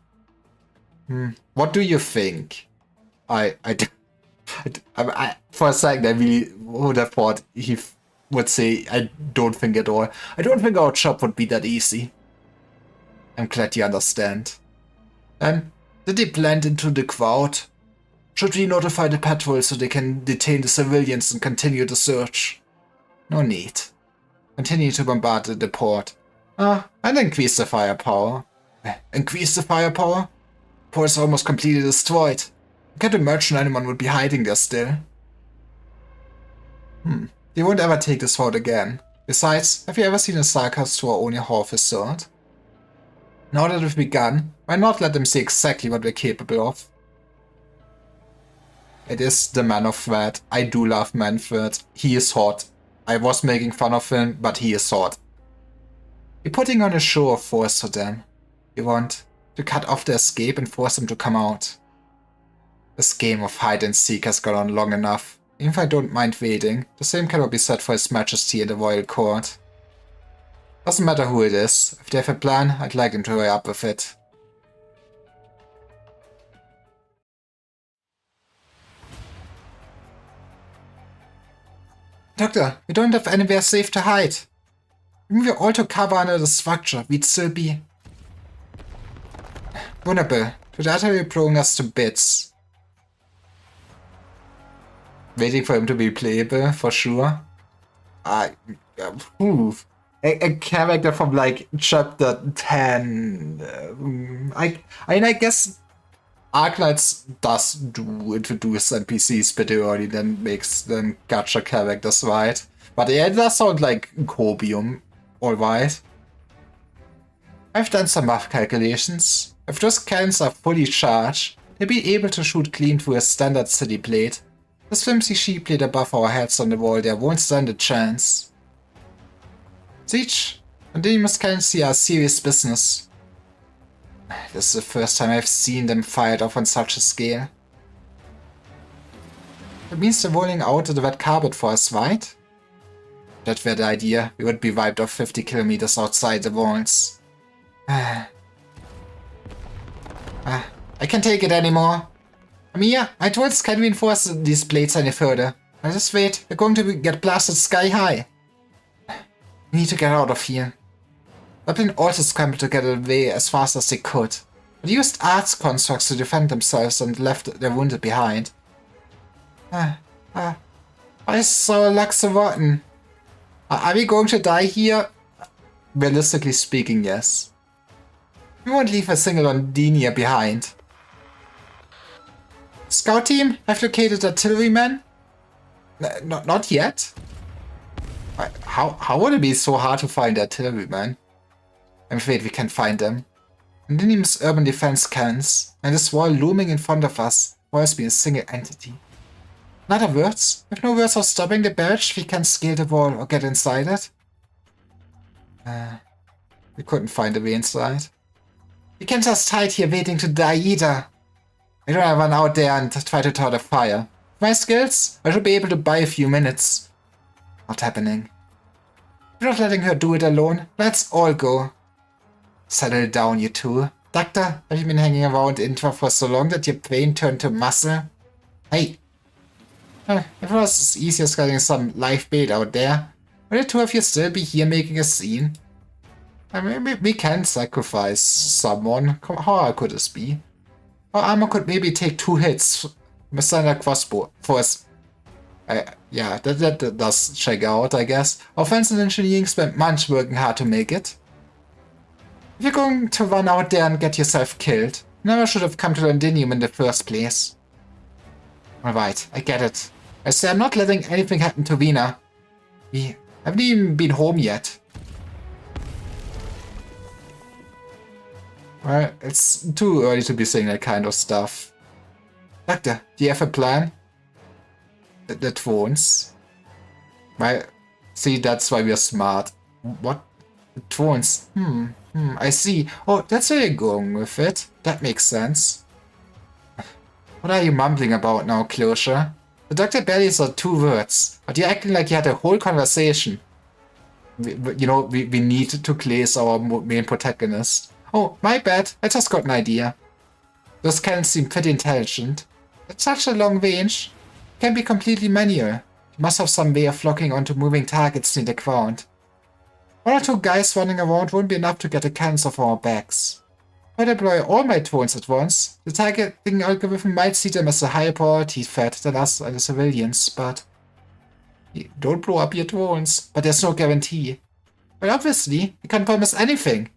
What do you think? I for a second, I really would have thought he would say, I don't think at all. I don't think our job would be that easy. I'm glad you understand. Then, did they blend into the crowd? Should we notify the patrol so they can detain the civilians and continue the search? No need. Continue to bombard the port. And increase the firepower. Increase the firepower? The port is almost completely destroyed. I can't imagine anyone would be hiding there still. They won't ever take this route again. Besides, have you ever seen a sarcasm to our own half his sword? Now that we've begun, why not let them see exactly what we're capable of? It is the man of threat. I do love Manfred. He is hot. I was making fun of him, but he is hot. You're putting on a show of force for them. You want to cut off the escape and force them to come out. This game of hide and seek has gone on long enough. Even if I don't mind waiting, the same cannot be said for His Majesty and the Royal Court. Doesn't matter who it is. If they have a plan, I'd like them to hurry up with it. Doctor, we don't have anywhere safe to hide. Even if we all took cover under the structure, we'd still be vulnerable to the artillery blowing us to bits. Waiting for him to be playable, for sure. A character from like chapter 10. I guess Arknights does do introduce NPCs pretty early, then makes them gacha characters, right? But yeah, it does sound like Cobium, alright. I've done some rough calculations. If those cannons are fully charged, they'll be able to shoot clean through a standard city plate. This flimsy sheet plate above our heads on the wall there won't stand a chance. Siege and Deimos cannons here are serious business. This is the first time I've seen them fired off on such a scale. That means they're rolling out the red carpet for us, right? That were the idea, we would be wiped off 50 kilometers outside the walls. I can't take it anymore. Mia, I told us can't reinforce these plates any further. I just wait, we're going to get blasted sky high. We need to get out of here. Dublin also scrambled to get away as fast as they could. They used arts constructs to defend themselves and left their wounded behind. I saw Lux rotten. Are we going to die here? Realistically speaking, yes. We won't leave a single Londinia behind. Scout team, have located artillerymen? Not yet. How would it be so hard to find artillerymen? I'm afraid we can't find them. Lindim's urban defense cannons, and this wall looming in front of us, will always be a single entity. In other words, with no words of stopping the barrage, we can't scale the wall or get inside it. We couldn't find a way inside. We can't just hide here waiting to die either. I don't run out there and try to start a fire. With my skills, I should be able to buy a few minutes. Not happening. You're not letting her do it alone. Let's all go. Settle down, you two. Doctor, have you been hanging around Intra for so long that your brain turned to muscle? Hey. If it was as easy as getting some live bait out there, would the two of you still be here making a scene? Maybe we can sacrifice someone. How hard could this be? Our armor could maybe take 2 hits with standard crossbow for us. Yeah, that does check out, I guess. Offense and engineering spent months working hard to make it. If you're going to run out there and get yourself killed, you never should have come to Londinium in the first place. Alright, I get it. I say I'm not letting anything happen to Vina. We haven't even been home yet. Well, it's too early to be saying that kind of stuff. Doctor, do you have a plan? That won't. Well, see, that's why we're smart. What? It won't. I see. Oh, that's where you're going with it. That makes sense. What are you mumbling about now, Closure? The doctor barely said 2 words, but you're acting like you had a whole conversation. We need to place our main protagonist. Oh, my bad. I just got an idea. Those cannons seem pretty intelligent. At such a long range, it can be completely manual. You must have some way of locking onto moving targets near the ground. 1 or 2 guys running around won't be enough to get the cannons off our backs. If I deploy all my drones at once, the targeting algorithm might see them as a higher priority threat than us and the civilians, but... Don't blow up your drones, but there's no guarantee. Well, obviously, you can't promise anything.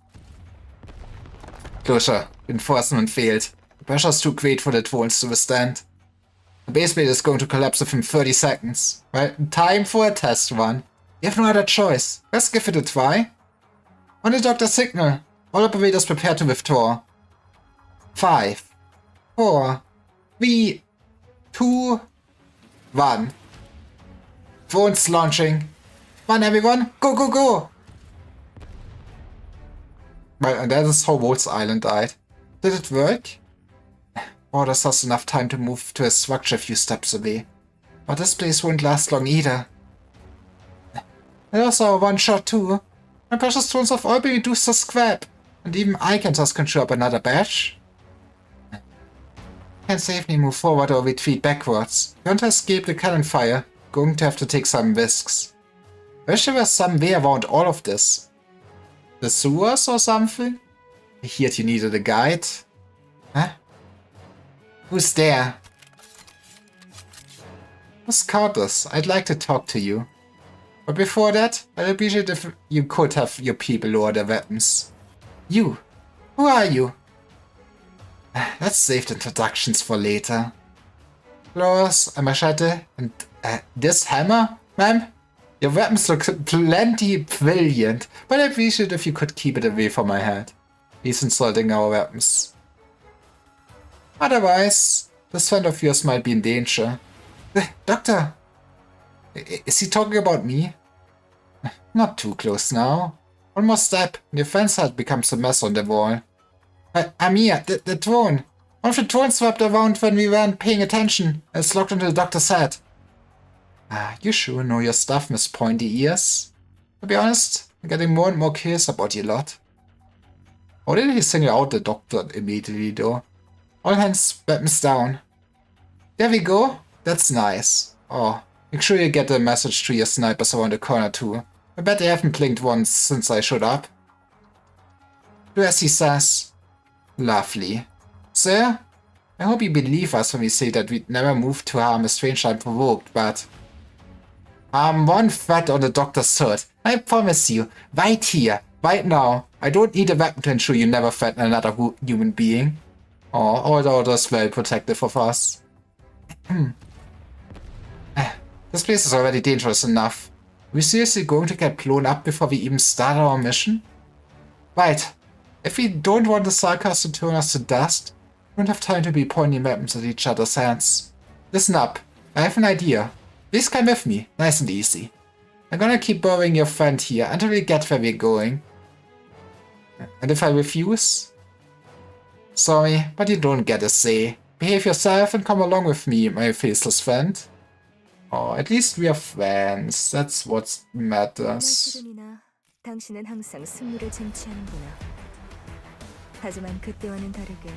Closure. Enforcement failed. The pressure's too great for the drones to withstand. The base plate is going to collapse within 30 seconds. Well, time for a test run. You have no other choice. Let's give it a try. On the doctor's signal, all operators prepare to withdraw. 5, 4, 3, 2, 1. Drones launching. Run, everyone. Go, go, go. Well, and that is how Rhodes Island died. Did it work? Or there's just enough time to move to a structure a few steps away. But this place won't last long either. It was our one shot too. My precious drones have all been reduced to scrap. And even I can just conjure up another batch. Can't safely move forward or retreat backwards. You want to escape the cannon fire. Going to have to take some risks. I wish there was some way around all of this. The sewers or something? I heard you needed a guide. Huh? Who's there? Miss Cardus, I'd like to talk to you. But before that, I'd appreciate if you could have your people lower their weapons. You? Who are you? Let's save the introductions for later. Flores, a machete, and this hammer, ma'am? Your weapons look plenty brilliant, but I'd appreciate if you could keep it away from my head. He's insulting our weapons. Otherwise, this friend of yours might be in danger. Doctor! Is he talking about me? Not too close now. One more step, and your fence hut becomes a mess on the wall. Amir, the drone. One of the drones swept around when we weren't paying attention. It's locked into the doctor's head. You sure know your stuff, Miss Pointy Ears. To be honest, I'm getting more and more curious about you lot. How did he single out the doctor immediately, though? All hands, weapons down. There we go. That's nice. Oh, make sure you get the message to your snipers around the corner, too. I bet they haven't blinked once since I showed up. Do as he says. Lovely. Sir, I hope you believe us when we say that we'd never move to harm a stranger unprovoked, but... I'm one threat on the doctor's hood. I promise you, right here, right now, I don't need a weapon to ensure you never threaten another human being. Oh, although that's very protective of us. This place is already dangerous enough. Are we seriously going to get blown up before we even start our mission? Right. If we don't want the Sarkas to turn us to dust, we don't have time to be pointing weapons at each other's hands. Listen up. I have an idea. Please come with me. Nice and easy. I'm gonna keep borrowing your friend here until we get where we're going. And if I refuse? Sorry, but you don't get a say. Behave yourself and come along with me, my faceless friend. Oh, at least we are friends. That's what matters.
시름이나 당신은 항상 승리를 쟁취하는구나. 하지만 그때와는 다르게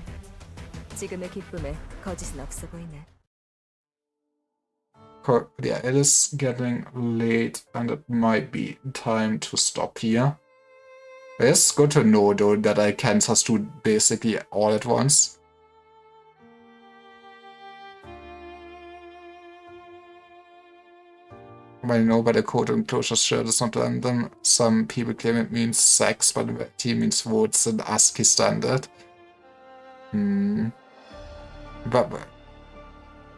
지금의 기쁨에 거짓은 없어 보이네.
Yeah, it is getting late and it might be time to stop here. It's good to know though that I can just do basically all at once. I know by the code enclosure shirt is not random. Some people claim it means sex, but it means votes in ASCII standard. But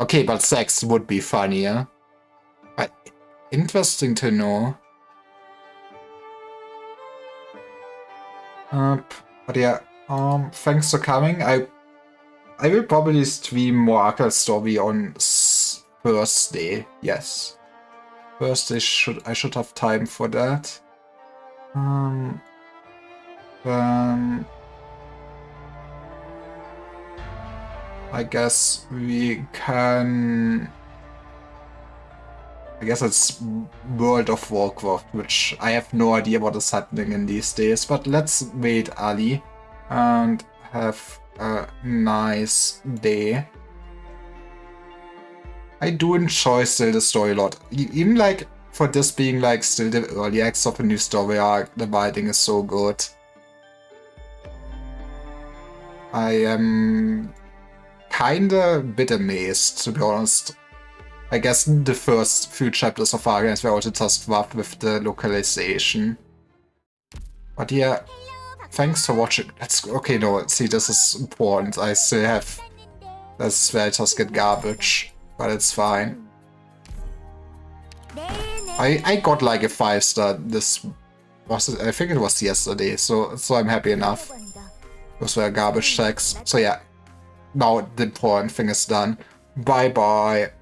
okay, but sex would be funnier. But interesting to know. But yeah, Thanks for coming. I will probably stream more Archive Story on Thursday. Yes, Thursday I should have time for that. Then I guess we can. I guess it's World of Warcraft, which I have no idea what is happening in these days. But let's wait, Ali, and have a nice day. I do enjoy still the story a lot. Even like for this being like still the early acts of a new story arc, the writing is so good. I am kinda a bit amazed, to be honest. I guess the first few chapters of Argent were also just rough with the localization. But yeah, thanks for watching. Okay, no, see, this is important. I still have... This is where I just get garbage, but it's fine. I got like a 5-star this... I think it was yesterday, so I'm happy enough. Those were garbage checks. So yeah, now the important thing is done. Bye bye.